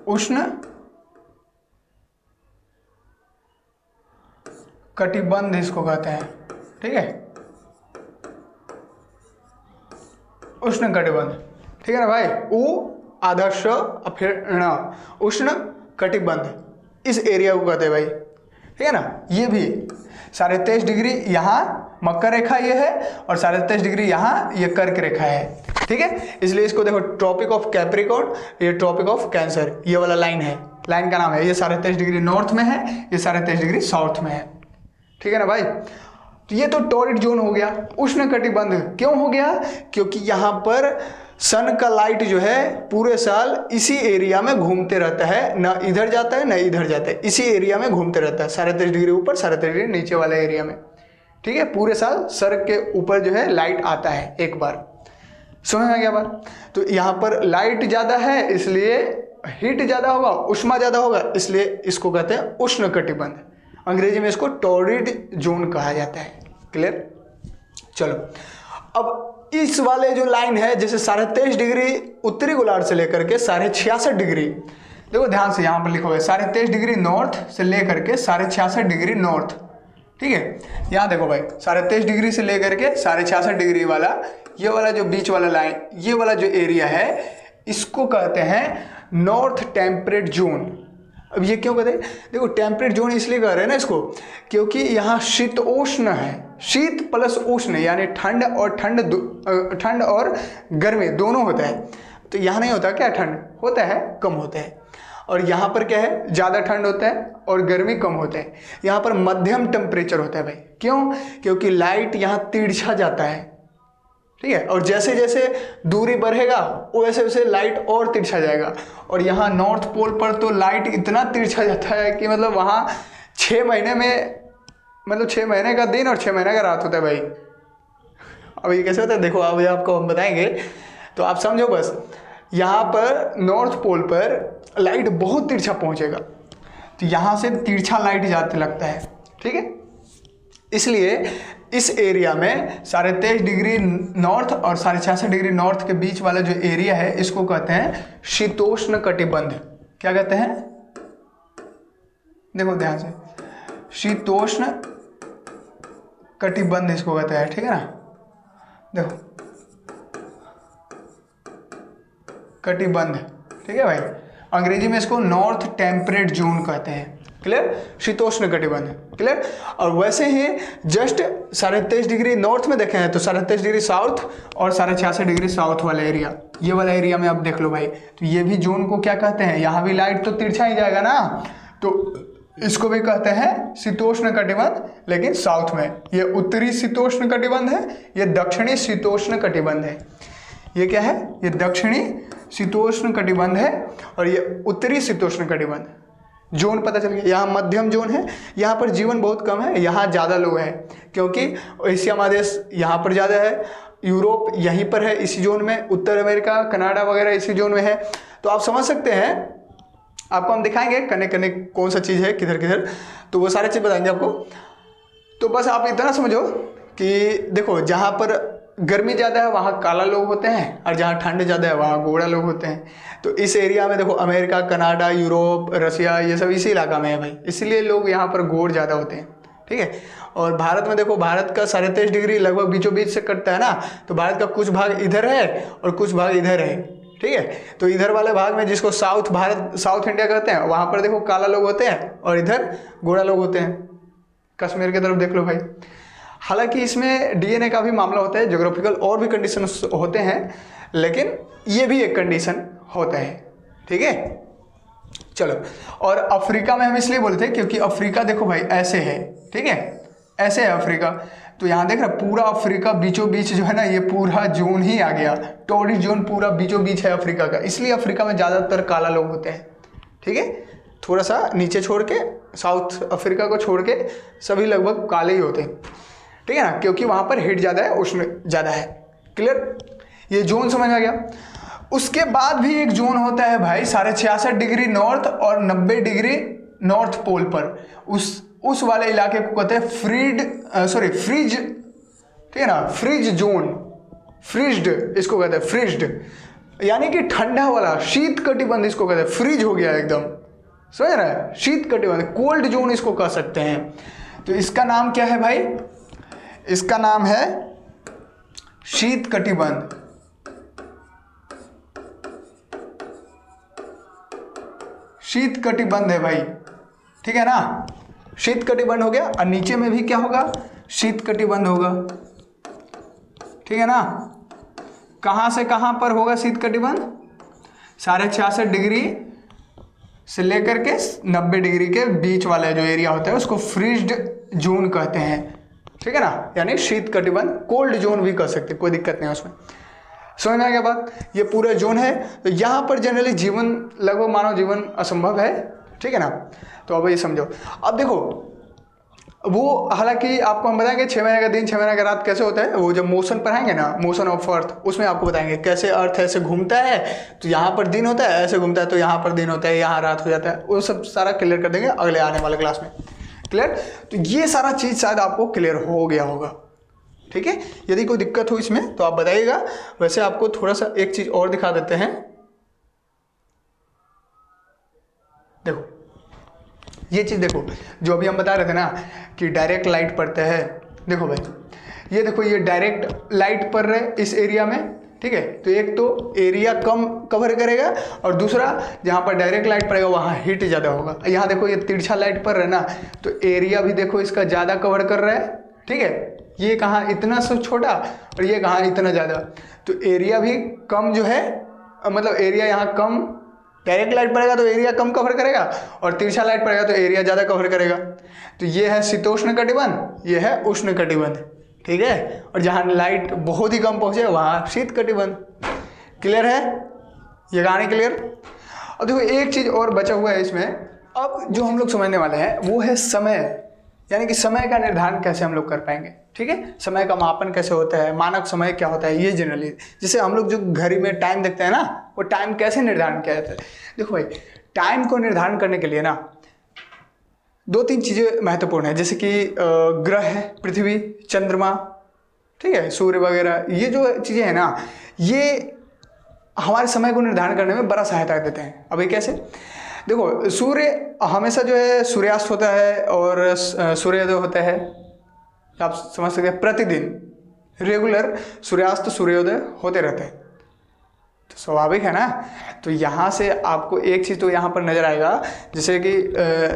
उष्ण कटिबंध, इसको कहते हैं, ठीक है, उष्ण कटिबंध, ठीक है ना भाई। उ आधा श फिर ण, उष्ण कटिबंध, इस एरिया को कहते हैं भाई, ठीक है ना। ये भी 23.5 डिग्री यहाँ मकर रेखा ये है और 23.5 डिग्री यहाँ ये कर्क रेखा है, ठीक है। इसलिए इसको देखो ट्रॉपिक ऑफ कैप्रिकॉर्न, ये ट्रॉपिक ऑफ कैंसर, ये वाला लाइन है, लाइन का नाम है, ये 23.5 डिग्री नॉर्थ में है, ये 23.5 डिग्री साउथ में है, ठीक है ना भाई। तो ये तो टॉरिड जोन हो गया। उष्ण कटिबंध क्यों हो गया, क्योंकि यहाँ पर सन का लाइट जो है पूरे साल इसी एरिया में घूमते रहता है, ना इधर जाता है ना इधर जाता है, इसी एरिया में घूमते रहता है, 23.5 डिग्री ऊपर 23.5 डिग्री नीचे वाले एरिया में, ठीक है। पूरे साल सर के ऊपर जो है लाइट आता है एक बार, समझ में गया बात। तो यहाँ पर लाइट ज़्यादा है इसलिए हीट ज़्यादा होगा, उष्मा ज़्यादा होगा, इसलिए इसको कहते हैं उष्ण कटिबंध। अंग्रेजी में इसको टॉरिड जोन कहा जाता है, क्लियर। चलो अब इस वाले जो लाइन है, जैसे 23.5 डिग्री उत्तरी गोलार्ध से लेकर के 66.5 डिग्री, देखो ध्यान से यहाँ पर लिखा हुआ है 23.5 डिग्री नॉर्थ से लेकर के 66.5 डिग्री नॉर्थ, ठीक है। यहाँ देखो भाई 23.5 डिग्री से लेकर के 66.5 डिग्री वाला, ये वाला जो बीच वाला लाइन, ये वाला जो एरिया है, इसको कहते हैं नॉर्थ टेम्परेट जोन। अब ये क्यों कहते हैं, देखो टेम्परेट जोन इसलिए कह रहे हैं ना इसको, क्योंकि यहाँ शीतोष्ण है, शीत प्लस उष्ण यानी ठंड और गर्मी दोनों होता है। तो यहाँ नहीं होता क्या, ठंड होता है, कम होता है, और यहाँ पर क्या है, ज़्यादा ठंड होता है और गर्मी कम होता है। यहाँ पर मध्यम टेम्परेचर होता है भाई, क्यों, क्योंकि लाइट यहाँ तिरछा जाता है, ठीक है, और जैसे जैसे दूरी बढ़ेगा वैसे वैसे लाइट और तिरछा जाएगा। और यहाँ नॉर्थ पोल पर तो लाइट इतना तिरछा जाता है कि मतलब वहाँ 6 महीने में, मतलब 6 महीने का दिन और 6 महीने का रात होता है भाई। अब ये कैसे होता है, देखो अब आपको हम बताएंगे, तो आप समझो बस। यहाँ पर नॉर्थ पोल पर लाइट बहुत तिरछा पहुँचेगा, तो यहाँ से तिरछा लाइट जाते लगता है, ठीक है। इसलिए इस एरिया में 23.5 डिग्री नॉर्थ और 66.5 डिग्री नॉर्थ के बीच वाला जो एरिया है, इसको कहते हैं शीतोष्ण कटिबंध। क्या कहते हैं, देखो ध्यान से, शीतोष्ण कटिबंध इसको कहते हैं, ठीक है ना। देखो कटिबंध, ठीक है भाई। अंग्रेजी में इसको नॉर्थ टेम्परेट जोन कहते हैं, क्लियर, शीतोष्ण कटिबंध, क्लियर। और वैसे ही जस्ट 23.5 डिग्री नॉर्थ में देखे हैं तो 23.5 डिग्री साउथ और 66.5 डिग्री साउथ वाला एरिया, ये वाला एरिया में आप देख लो भाई, तो ये भी जोन को क्या कहते हैं, यहाँ भी लाइट तो तिरछा ही जाएगा ना, तो इसको भी कहते हैं शीतोष्ण कटिबंध, लेकिन साउथ में। ये उत्तरी शीतोष्ण कटिबंध है, ये दक्षिणी शीतोष्ण कटिबंध है। ये क्या है, ये दक्षिणी शीतोष्ण कटिबंध है और ये उत्तरी शीतोष्ण कटिबंध। जोन पता चल गया, यहाँ मध्यम जोन है, यहाँ पर जीवन बहुत कम है, यहाँ ज़्यादा लोग हैं, क्योंकि एशिया महादेश यहाँ पर ज़्यादा है, यूरोप यहीं पर है इसी जोन में, उत्तर अमेरिका कनाडा वगैरह इसी जोन में है। तो आप समझ सकते हैं, आपको हम दिखाएंगे कने कने कौन सा चीज़ है किधर किधर, तो वो सारे चीज़ बताएंगे आपको। तो बस आप इतना समझो कि देखो जहाँ पर गर्मी ज़्यादा है वहाँ काला लोग होते हैं और जहाँ ठंड ज़्यादा है वहाँ गोरा लोग होते हैं। तो इस एरिया में देखो अमेरिका कनाडा यूरोप रसिया ये सब इसी इलाका में है भाई, इसलिए लोग यहाँ पर गोर ज़्यादा होते हैं, ठीक है। और भारत में देखो, भारत का 23.5 डिग्री लगभग बीचों बीच से कटता है ना, तो भारत का कुछ भाग इधर है और कुछ भाग इधर है, ठीक ठीक है। तो इधर वाले भाग में जिसको साउथ भारत, साउथ इंडिया कहते हैं, वहाँ पर देखो काला लोग होते हैं और इधर गोरा लोग होते हैं। कश्मीर की तरफ देख लो भाई। हालांकि इसमें डीएनए का भी मामला होता है, ज्योग्राफिकल और भी कंडीशन होते हैं, लेकिन ये भी एक कंडीशन होता है, ठीक है। चलो, और अफ्रीका में हम इसलिए बोलते हैं क्योंकि अफ्रीका देखो भाई ऐसे है, ठीक है, ऐसे है अफ्रीका। तो यहाँ देख रहा पूरा अफ्रीका बीचों बीच जो है ना, ये पूरा जोन ही आ गया, टोरिस्ट जोन पूरा बीचों बीच है अफ्रीका का, इसलिए अफ्रीका में ज़्यादातर काला लोग होते हैं, ठीक है। थोड़ा सा नीचे छोड़ के, साउथ अफ्रीका को छोड़ के सभी लगभग काले ही होते हैं, ठीक है ना, क्योंकि वहाँ पर हीट ज़्यादा है, उष्ण ज़्यादा है। क्लियर, ये जोन समझ में आ गया। उसके बाद भी एक जोन होता है भाई 66.5 डिग्री नॉर्थ और 90 डिग्री नॉर्थ पोल पर, उस वाले इलाके को कहते हैं फ्रीज, ठीक है ना, फ्रीज जोन, फ्रीज्ड इसको कहते हैं, फ्रीज्ड यानी कि ठंडा वाला, शीत कटिबंध इसको कहते हैं, फ्रीज हो गया एकदम, समझ रहा है, शीत कटिबंध, कोल्ड जोन इसको कह सकते हैं। तो इसका नाम क्या है भाई, इसका नाम है शीत कटिबंध, शीत कटिबंध है भाई, ठीक है ना, शीत कटिबंध हो गया। और नीचे में भी क्या होगा, शीत कटिबंध होगा, ठीक है ना। कहाँ से कहाँ पर होगा शीत कटिबंध, 66.5 डिग्री से लेकर के 90 डिग्री के बीच वाला जो एरिया होता है उसको फ्रीज्ड जोन कहते हैं, ठीक है ना, यानी शीत कटिबंध, कोल्ड जोन भी कह सकते, कोई दिक्कत नहीं है उसमें। समझ में आ गया बात, ये पूरा जोन है। तो यहाँ पर जनरली जीवन, लगभग मानव जीवन असंभव है, ठीक है ना। तो अब ये समझो, अब देखो वो, हालांकि आपको हम बताएंगे 6 महीने का दिन 6 महीने का रात कैसे होता है, वो जब मोशन पढ़ाएंगे ना, मोशन ऑफ अर्थ, उसमें आपको बताएंगे कैसे अर्थ ऐसे घूमता है तो यहाँ पर दिन होता है, ऐसे घूमता है तो यहाँ पर दिन होता है, यहाँ रात हो जाता है, वो सब सारा क्लियर कर देंगे अगले आने वाले क्लास में। क्लियर, तो ये सारा चीज़ शायद आपको क्लियर हो गया होगा, ठीक है। यदि कोई दिक्कत हो इसमें तो आप बताइएगा। वैसे आपको थोड़ा सा एक चीज़ और दिखा देते हैं, देखो ये चीज़ देखो, जो अभी हम बता रहे थे ना कि डायरेक्ट लाइट पड़ता है, देखो भाई ये देखो, ये डायरेक्ट लाइट पड़ रहा है इस एरिया में, ठीक है। तो एक तो एरिया कम कवर करेगा और दूसरा जहाँ पर डायरेक्ट लाइट पड़ेगा वहाँ हीट ज़्यादा होगा। यहाँ देखो ये तिरछा लाइट पड़ रहा है ना, तो एरिया भी देखो इसका ज़्यादा कवर कर रहा है, ठीक है। ये कहाँ इतना सा छोटा और ये कहाँ इतना ज़्यादा, तो एरिया भी कम जो है, मतलब एरिया यहाँ कम, डायरेक्ट लाइट पड़ेगा तो एरिया कम कवर करेगा और तिरछा लाइट पड़ेगा तो एरिया ज़्यादा कवर करेगा। तो ये है शीतोष्ण कटिबंध, ये है उष्ण कटिबंध, ठीक है। और जहाँ लाइट बहुत ही कम पहुँचे वहाँ शीत कटिबंध। क्लियर है, ये कहानी क्लियर। और देखो एक चीज़ और बचा हुआ है इसमें, अब जो हम लोग समझने वाले हैं वो है समय, यानी कि समय का निर्धारण कैसे हम लोग कर पाएंगे, ठीक है। समय का मापन कैसे होता है, मानक समय क्या होता है, ये जनरली जैसे हम लोग जो घड़ी में टाइम देखते हैं ना, वो टाइम कैसे निर्धारण किया जाता है। देखो भाई, टाइम को निर्धारण करने के लिए ना 2-3 चीज़ें महत्वपूर्ण है, जैसे कि ग्रह है, पृथ्वी, चंद्रमा, ठीक है, सूर्य वगैरह, ये जो चीज़ें हैं ना, ये हमारे समय को निर्धारण करने में बड़ा सहायता देते हैं। अभी कैसे, देखो सूर्य हमेशा जो है सूर्यास्त होता है और सूर्योदय होता है, आप समझ सकते हैं, प्रतिदिन रेगुलर सूर्यास्त सूर्योदय होते रहते हैं, तो स्वाभाविक है ना। तो यहाँ से आपको एक चीज़ तो यहाँ पर नज़र आएगा, जैसे कि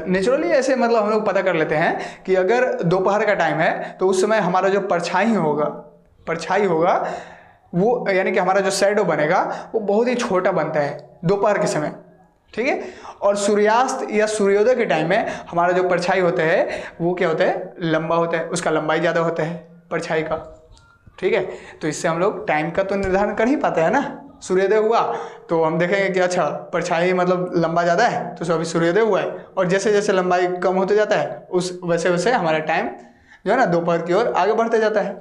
नेचुरली ऐसे मतलब हम लोग पता कर लेते हैं कि अगर दोपहर का टाइम है तो उस समय हमारा जो परछाई होगा वो, यानी कि हमारा जो शैडो बनेगा वो बहुत ही छोटा बनता है दोपहर के समय, ठीक है। और सूर्यास्त या सूर्योदय के टाइम में हमारा जो परछाई होता है वो क्या होता है, लंबा होता है, उसका लंबाई ज़्यादा होता है परछाई का, ठीक है। तो इससे हम लोग टाइम का तो निर्धारण कर ही पाते हैं ना। सूर्योदय हुआ तो हम देखेंगे कि अच्छा परछाई मतलब लंबा ज़्यादा है तो अभी सूर्योदय हुआ है, और जैसे जैसे लंबाई कम होते जाता है उस वैसे वैसे हमारा टाइम जो है ना दोपहर की ओर आगे बढ़ते जाता है,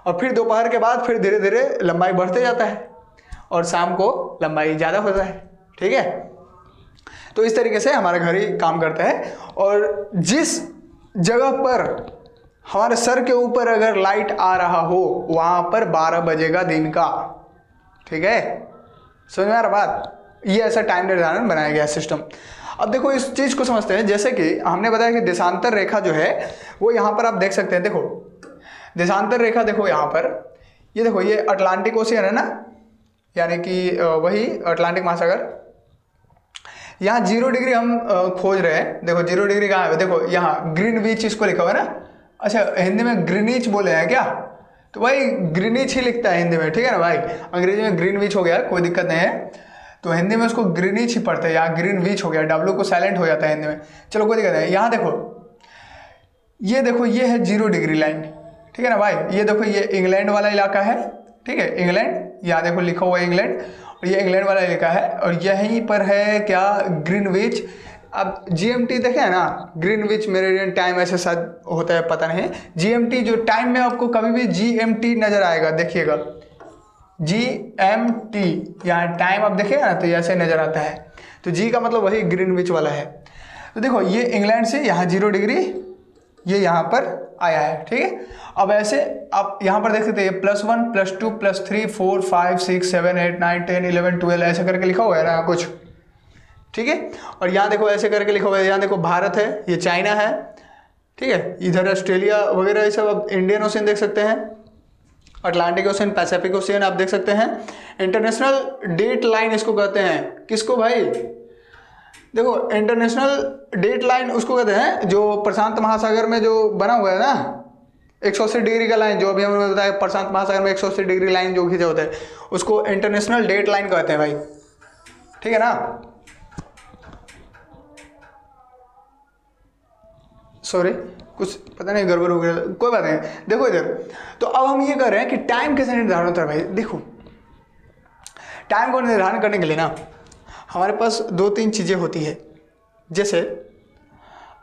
और फिर दोपहर के बाद फिर धीरे धीरे लंबाई बढ़ते जाता है और शाम को लंबाई ज़्यादा होता है, ठीक है। तो इस तरीके से हमारा घड़ी काम करता है, और जिस जगह पर हमारे सर के ऊपर अगर लाइट आ रहा हो वहाँ पर 12 बजेगा दिन का, ठीक है। समझ में आ रहा बात, ये ऐसा टाइम निर्धारण बनाया गया सिस्टम। अब देखो इस चीज़ को समझते हैं, जैसे कि हमने बताया कि देशांतर रेखा जो है वो यहाँ पर आप देख सकते हैं, देखो देशांतर रेखा देखो यहाँ पर, ये देखो ये अटलांटिक ओशियन है ना, यानी कि वही अटलांटिक महासागर। यहाँ 0 डिग्री हम खोज रहे हैं। देखो 0 डिग्री कहाँ है, देखो यहाँ ग्रीनविच इसको लिखा हुआ है ना। अच्छा हिंदी में ग्रीनिच बोले हैं क्या, तो भाई ग्रीनिच ही लिखता है हिंदी में, ठीक है ना भाई। अंग्रेजी में ग्रीनविच हो गया, कोई दिक्कत नहीं है, तो हिंदी में उसको ग्रीनिच ही पढ़ते हैं। यहाँ ग्रीनविच हो गया, डब्ल्यू को साइलेंट हो जाता है हिंदी में, चलो कोई दिक्कत नहीं। यहाँ देखो ये है 0 डिग्री लाइन, ठीक है ना भाई। ये देखो ये इंग्लैंड वाला इलाका है, ठीक है, इंग्लैंड, यहाँ देखो लिखा हुआ है इंग्लैंड, और ये इंग्लैंड वाला इलाका है, और यहीं पर है क्या, ग्रीनविच। अब जीएमटी देखे ना, ग्रीनविच मेरिडियन टाइम ऐसे शायद होता है, पता नहीं। जीएमटी जो टाइम में आपको कभी भी जीएमटी नजर आएगा, देखिएगा जीएमटी, यहाँ टाइम आप देखिएगा ना तो ऐसे नजर आता है, तो जी का मतलब वही ग्रीनविच वाला है। तो देखो ये इंग्लैंड से यहाँ 0 डिग्री ये यहाँ पर आया है, ठीक है। अब ऐसे आप यहाँ पर देख सकते हैं +1 +2 +3 4 5 6 7 8 9 10 11 12 ऐसे करके लिखा हुआ है ना कुछ, ठीक है। और यहाँ देखो ऐसे करके लिखा हुआ है, यहाँ देखो भारत है, ये चाइना है, ठीक है, इधर ऑस्ट्रेलिया वगैरह ये सब। आप इंडियन ओशन देख सकते हैं, अटलांटिक ओशन, पैसिफिक ओशन आप देख सकते हैं। इंटरनेशनल डेट लाइन इसको कहते हैं, किसको भाई, देखो इंटरनेशनल डेट लाइन उसको कहते हैं जो प्रशांत महासागर में जो बना हुआ है ना 180 डिग्री का लाइन, जो अभी हमने बताया प्रशांत महासागर में 180 डिग्री लाइन जो खींचा होता है उसको इंटरनेशनल डेट लाइन कहते हैं भाई, ठीक है ना। सॉरी कुछ पता नहीं गड़बड़ हो गया, कोई बात नहीं। देखो इधर, तो अब हम ये कर रहे हैं कि टाइम कैसे निर्धारण होता है भाई। देखो टाइम को निर्धारण करने के लिए ना हमारे पास 2-3 चीज़ें होती है। जैसे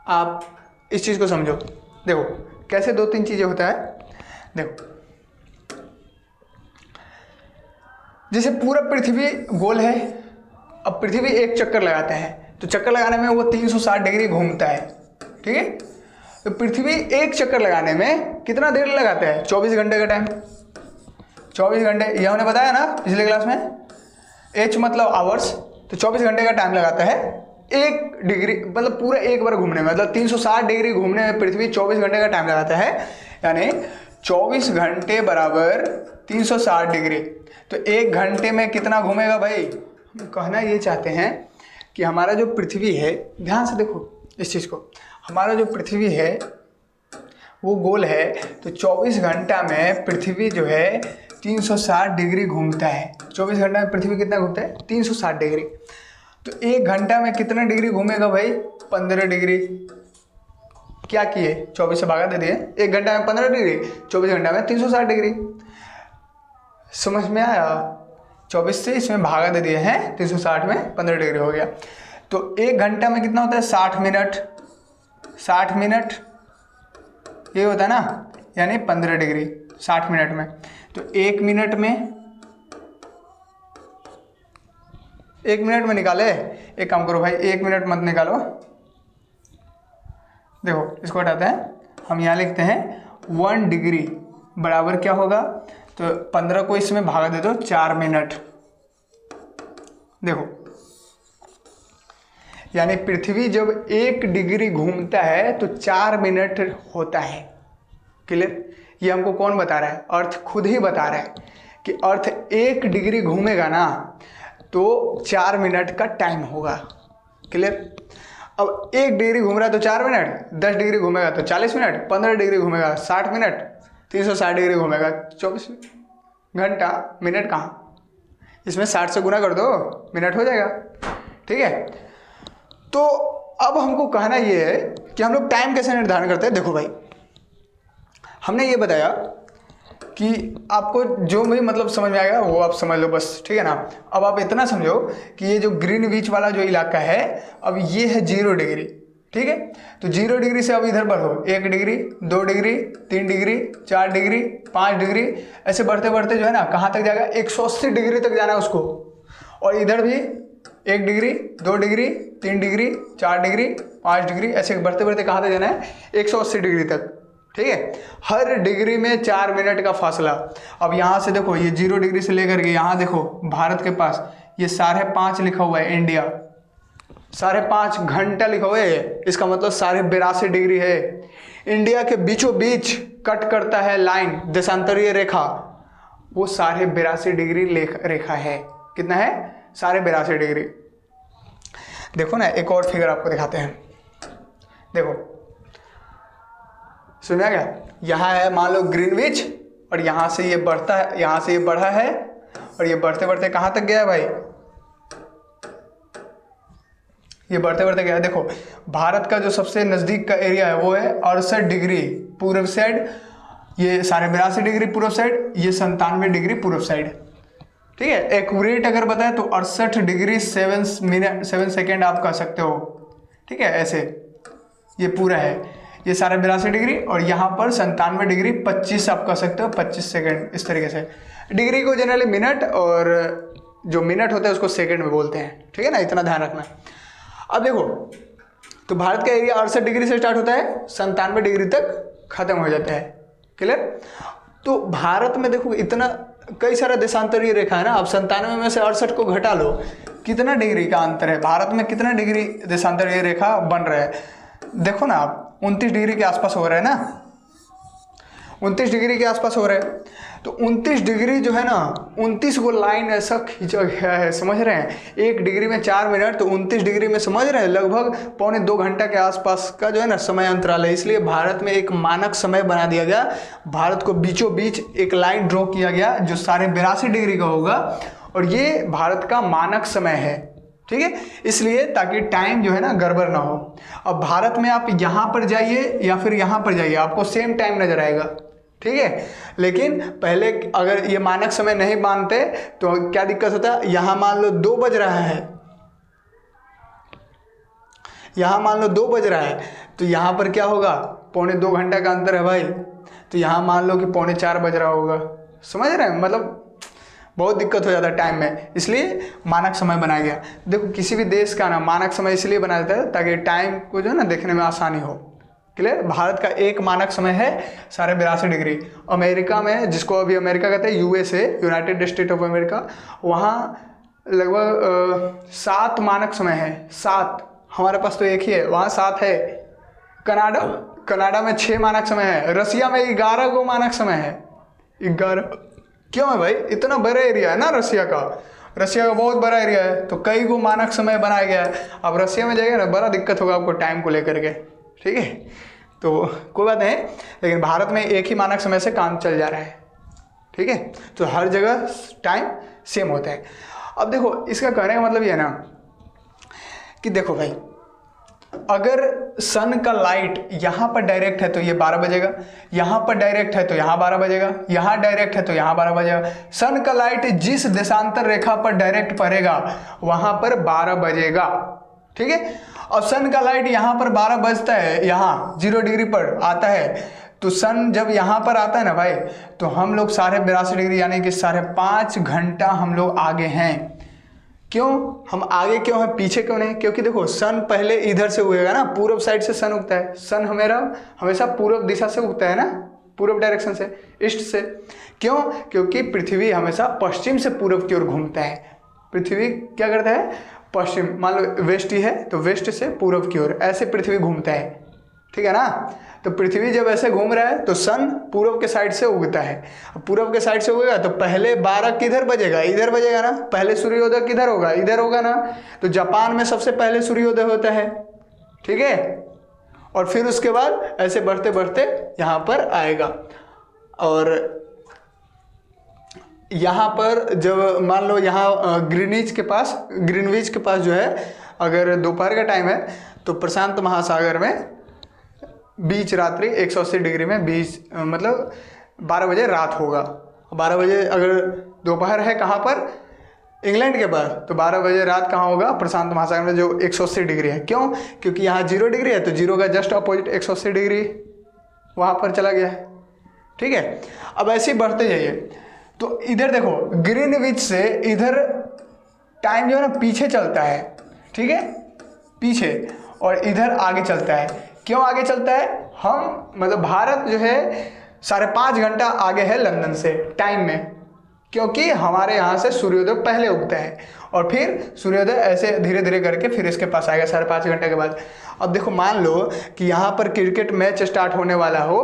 आप इस चीज़ को समझो, देखो कैसे 2-3 चीज़ें होता है। देखो जैसे पूरा पृथ्वी गोल है, अब पृथ्वी एक चक्कर लगाते हैं तो चक्कर लगाने में वो 360 डिग्री घूमता है, ठीक है। तो पृथ्वी एक चक्कर लगाने में कितना देर लगाता है, 24 घंटे का टाइम, 24 घंटे, ये हमने बताया ना पिछले क्लास में। एच मतलब आवर्स, तो 24 घंटे का टाइम लगाता है 1 डिग्री, मतलब पूरा एक बार घूमने में, मतलब 360 डिग्री घूमने में पृथ्वी 24 घंटे का टाइम लगाता है, यानी 24 घंटे बराबर 360 डिग्री। तो 1 घंटे में कितना घूमेगा भाई। हम कहना ये चाहते हैं कि हमारा जो पृथ्वी है, ध्यान से देखो इस चीज़ को, हमारा जो पृथ्वी है वो गोल है, तो 24 घंटा में पृथ्वी जो है 360 डिग्री घूमता है। 24 घंटा में पृथ्वी कितना घूमता है, 360 डिग्री। तो 1 घंटा में कितना डिग्री घूमेगा भाई, 15 डिग्री। क्या किए, 24 से भागा दे दिए, 1 घंटा में 15 डिग्री, 24 घंटा में 360 डिग्री। समझ में आया, 24 से इसमें भागा दे दिए हैं, 360 में 15 डिग्री हो गया। तो 1 घंटा में कितना होता है, 60 मिनट, 60 मिनट ये होता है ना, यानी 15 डिग्री 60 मिनट में। तो 1 मिनट में निकाले, एक काम करो भाई 1 मिनट मत निकालो, देखो इसको हटाते हैं, हम यहाँ लिखते हैं 1 डिग्री बराबर क्या होगा, तो 15 को इसमें भागा दे दो 4 मिनट। देखो यानी पृथ्वी जब 1 डिग्री घूमता है तो 4 मिनट होता है। क्लियर, ये हमको कौन बता रहा है, अर्थ खुद ही बता रहा है कि अर्थ 1 डिग्री घूमेगा ना तो 4 मिनट का टाइम होगा। क्लियर, अब 1 डिग्री घूम रहा है तो 4 मिनट, 10 डिग्री घूमेगा तो 40 मिनट, 15 डिग्री घूमेगा 60 मिनट, 360 डिग्री घूमेगा 24 घंटा। मिनट कहाँ, इसमें 60 से गुना कर दो, मिनट हो जाएगा, ठीक है। तो अब हमको कहना ये है कि हम लोग टाइम कैसे निर्धारण करते हैं। देखो भाई हमने ये बताया कि आपको जो भी मतलब समझ में आएगा वो आप समझ लो बस, ठीक है ना। अब आप इतना समझो कि ये जो ग्रीनविच वाला जो इलाका है, अब ये है 0 डिग्री, ठीक है। तो 0 डिग्री से अब इधर बढ़ो, 1 degree 2 degree 3 degree 4 degree 5 degree, ऐसे बढ़ते बढ़ते जो है ना कहाँ तक जाएगा, 180 डिग्री तक जाना है उसको। और इधर भी 1 degree 2 degree 3 degree 4 degree 5 degree, ऐसे बढ़ते बढ़ते कहाँ तक जाना है, 180 डिग्री तक, ठीक है। हर डिग्री में 4 मिनट का फासला। अब यहाँ से देखो ये 0 डिग्री से लेकर के यहाँ देखो भारत के पास ये 5.5 लिखा हुआ है, इंडिया 5.5 घंटा लिखा हुआ है, इसका मतलब 82.5 डिग्री है। इंडिया के बीचों बीच कट करता है लाइन, देशांतरीय रेखा, वो 82.5 डिग्री रेखा है। कितना है? 82.5 डिग्री। देखो ना, एक और फिगर आपको दिखाते हैं। देखो, सुना क्या? यहाँ है मान लो ग्रीनविच, और यहाँ से ये बढ़ता है, यहाँ से ये बढ़ा है, और ये बढ़ते बढ़ते कहाँ तक गया है भाई? ये बढ़ते बढ़ते गया है। देखो, भारत का जो सबसे नज़दीक का एरिया है वो है 68 डिग्री पूर्व साइड, ये 82.5 डिग्री पूर्व साइड, ये 97 डिग्री पूर्व साइड। ठीक है, एक्यूरेट अगर बताए तो 68 डिग्री 7 सेकेंड आप कह सकते हो। ठीक है, ऐसे ये पूरा है, ये 82.5 डिग्री, और यहाँ पर 97 डिग्री 25 आप कह सकते हो, 25 सेकेंड। इस तरीके से डिग्री को जनरली मिनट, और जो मिनट होता है उसको सेकेंड में बोलते हैं। ठीक है ना, इतना ध्यान रखना। अब देखो, तो भारत का एरिया 68 डिग्री से स्टार्ट होता है, 97 डिग्री तक खत्म हो जाता है। क्लियर? तो भारत में देखो इतना कई सारा देशांतरीय रेखा है ना। अब 97 में से 68 को घटा लो, कितना डिग्री का अंतर है? भारत में कितना डिग्री देशांतरीय रेखा बन रहा है? देखो ना आप, 29 डिग्री के आसपास हो रहा है ना, 29 डिग्री के आसपास हो रहा है। तो 29 डिग्री जो है ना, 29 को लाइन ऐसा खींचा गया है, समझ रहे हैं? 1 डिग्री में 4 मिनट, तो 29 डिग्री में समझ रहे हैं लगभग 1.25 घंटा के आसपास का जो है ना समय अंतराल है। इसलिए भारत में एक मानक समय बना दिया गया। भारत को बीचों बीच एक लाइन ड्रॉ किया गया जो 82.5 डिग्री का होगा, और ये भारत का मानक समय है। ठीक है, इसलिए ताकि टाइम जो है ना गड़बड़ ना हो। अब भारत में आप यहाँ पर जाइए या फिर यहाँ पर जाइए, आपको सेम टाइम नजर आएगा। ठीक है, लेकिन पहले अगर ये मानक समय नहीं मानते तो क्या दिक्कत होता है? यहाँ मान लो 2 बज रहा है, यहाँ मान लो 2 बज रहा है, तो यहाँ पर क्या होगा? 1.25 घंटा का अंतर है भाई, तो यहाँ मान लो कि 3:45 बज रहा होगा। समझ रहे हैं? मतलब बहुत दिक्कत हो जाता है टाइम में, इसलिए मानक समय बनाया गया। देखो, किसी भी देश का ना मानक समय इसलिए बनाया जाता है ताकि टाइम को जो है ना देखने में आसानी हो। क्लियर? भारत का एक मानक समय है 82.5 डिग्री। अमेरिका में, जिसको अभी अमेरिका कहते हैं, USA, United state of America, वहाँ लगभग 7 मानक समय है। 7, हमारे पास तो एक ही है, वहाँ 7 है। कनाडा में 6 मानक समय है। रसिया में 11 को मानक समय है। 11 क्यों है भाई? इतना बड़ा एरिया है ना रसिया का बहुत बड़ा एरिया है, तो कई को मानक समय बनाया गया है। अब रसिया में जाइए ना, बड़ा दिक्कत होगा आपको टाइम को लेकर के। ठीक है, तो कोई बात नहीं, लेकिन भारत में एक ही मानक समय से काम चल जा रहा है। ठीक है, तो हर जगह टाइम सेम होता है। अब देखो, इसका कहने का मतलब ये है ना कि देखो भाई, अगर सन का लाइट यहाँ पर डायरेक्ट है तो ये 12 बजेगा, यहाँ पर डायरेक्ट है तो यहाँ 12 बजेगा, यहाँ डायरेक्ट है तो यहाँ 12 बजेगा। सन का लाइट जिस देशांतर रेखा पर डायरेक्ट पड़ेगा वहाँ पर 12 बजेगा। ठीक है, अब सन का लाइट यहाँ पर 12 बजता है, यहाँ 0 डिग्री पर आता है, तो सन जब यहाँ पर आता है ना भाई, तो हम लोग 82.5 डिग्री यानी कि 5.5 घंटा हम लोग आगे हैं। क्यों हम आगे क्यों है, पीछे क्यों नहीं? क्योंकि देखो, सन पहले इधर से उगेगा ना, पूर्व साइड से सन उगता है। सन हमेशा पूर्व दिशा से उगता है ना, पूर्व डायरेक्शन से, ईस्ट से। क्यों? क्योंकि पृथ्वी हमेशा पश्चिम से पूर्व की ओर घूमता है। पृथ्वी क्या करता है? पश्चिम, मान लो वेस्ट ही है तो वेस्ट से पूर्व की ओर ऐसे पृथ्वी घूमता है। ठीक है ना? तो पृथ्वी जब ऐसे घूम रहा है तो सन पूर्व के साइड से उगता है। पूर्व के साइड से उगेगा तो पहले 12 किधर बजेगा? इधर बजेगा ना। पहले सूर्योदय किधर होगा? इधर होगा ना। तो जापान में सबसे पहले सूर्योदय होता है। ठीक है, और फिर उसके बाद ऐसे बढ़ते बढ़ते यहाँ पर आएगा। और यहाँ पर जब मान लो यहाँ ग्रीनविच के पास जो है, अगर दोपहर का टाइम है तो प्रशांत महासागर में बीच रात्रि 180 डिग्री में मतलब 12 बजे रात होगा। 12 बजे अगर दोपहर है कहाँ पर? इंग्लैंड के पास, तो 12 बजे रात कहाँ होगा? प्रशांत महासागर में, जो 180 डिग्री है। क्यों? क्योंकि यहाँ 0 डिग्री है तो 0 का जस्ट अपोजिट 180 डिग्री वहाँ पर चला गया है। ठीक है, अब ऐसे ही बढ़ते जाइए तो इधर देखो, ग्रीनविच से इधर टाइम जो है ना पीछे चलता है। ठीक है, पीछे, और इधर आगे चलता है। क्यों आगे चलता है? हम मतलब भारत जो है 5.5 घंटा आगे है लंदन से टाइम में, क्योंकि हमारे यहाँ से सूर्योदय पहले उगता है और फिर सूर्योदय ऐसे धीरे धीरे करके फिर इसके पास आएगा 5.5 घंटे के बाद। अब देखो, मान लो कि यहाँ पर क्रिकेट मैच स्टार्ट होने वाला हो,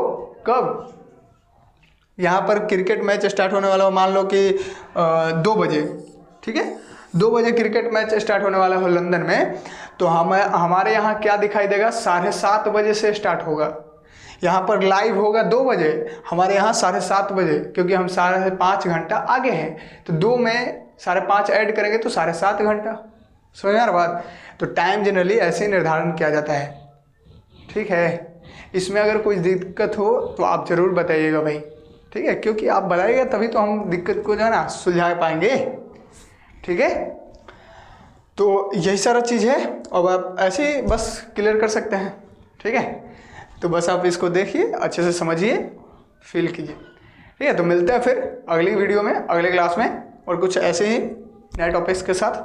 कब? यहाँ पर क्रिकेट मैच स्टार्ट होने वाला हो, मान लो कि 2 बजे, ठीक है, 2 बजे क्रिकेट मैच स्टार्ट होने वाला हो लंदन में, तो हमारे यहाँ क्या दिखाई देगा, 7:30 बजे से स्टार्ट होगा। यहाँ पर लाइव होगा 2 बजे, हमारे यहाँ 7:30 बजे, क्योंकि हम 5.5 घंटा आगे हैं, तो 2 में 5.5 ऐड करेंगे तो 7.5 घंटा। समझ में आ रहा बात? तो टाइम जनरली ऐसे ही निर्धारण किया जाता है, ठीक है। इसमें अगर कोई दिक्कत हो तो आप ज़रूर बताइएगा भाई, ठीक है, क्योंकि आप बताइएगा तभी तो हम दिक्कत को जो है ना सुलझा पाएंगे, ठीक है। तो यही सारा चीज़ है, और आप ऐसे ही बस क्लियर कर सकते हैं, ठीक है। तो बस आप इसको देखिए, अच्छे से समझिए, फील कीजिए, ठीक है। तो मिलते हैं फिर अगली वीडियो में, अगले क्लास में, और कुछ ऐसे ही नए टॉपिक्स के साथ।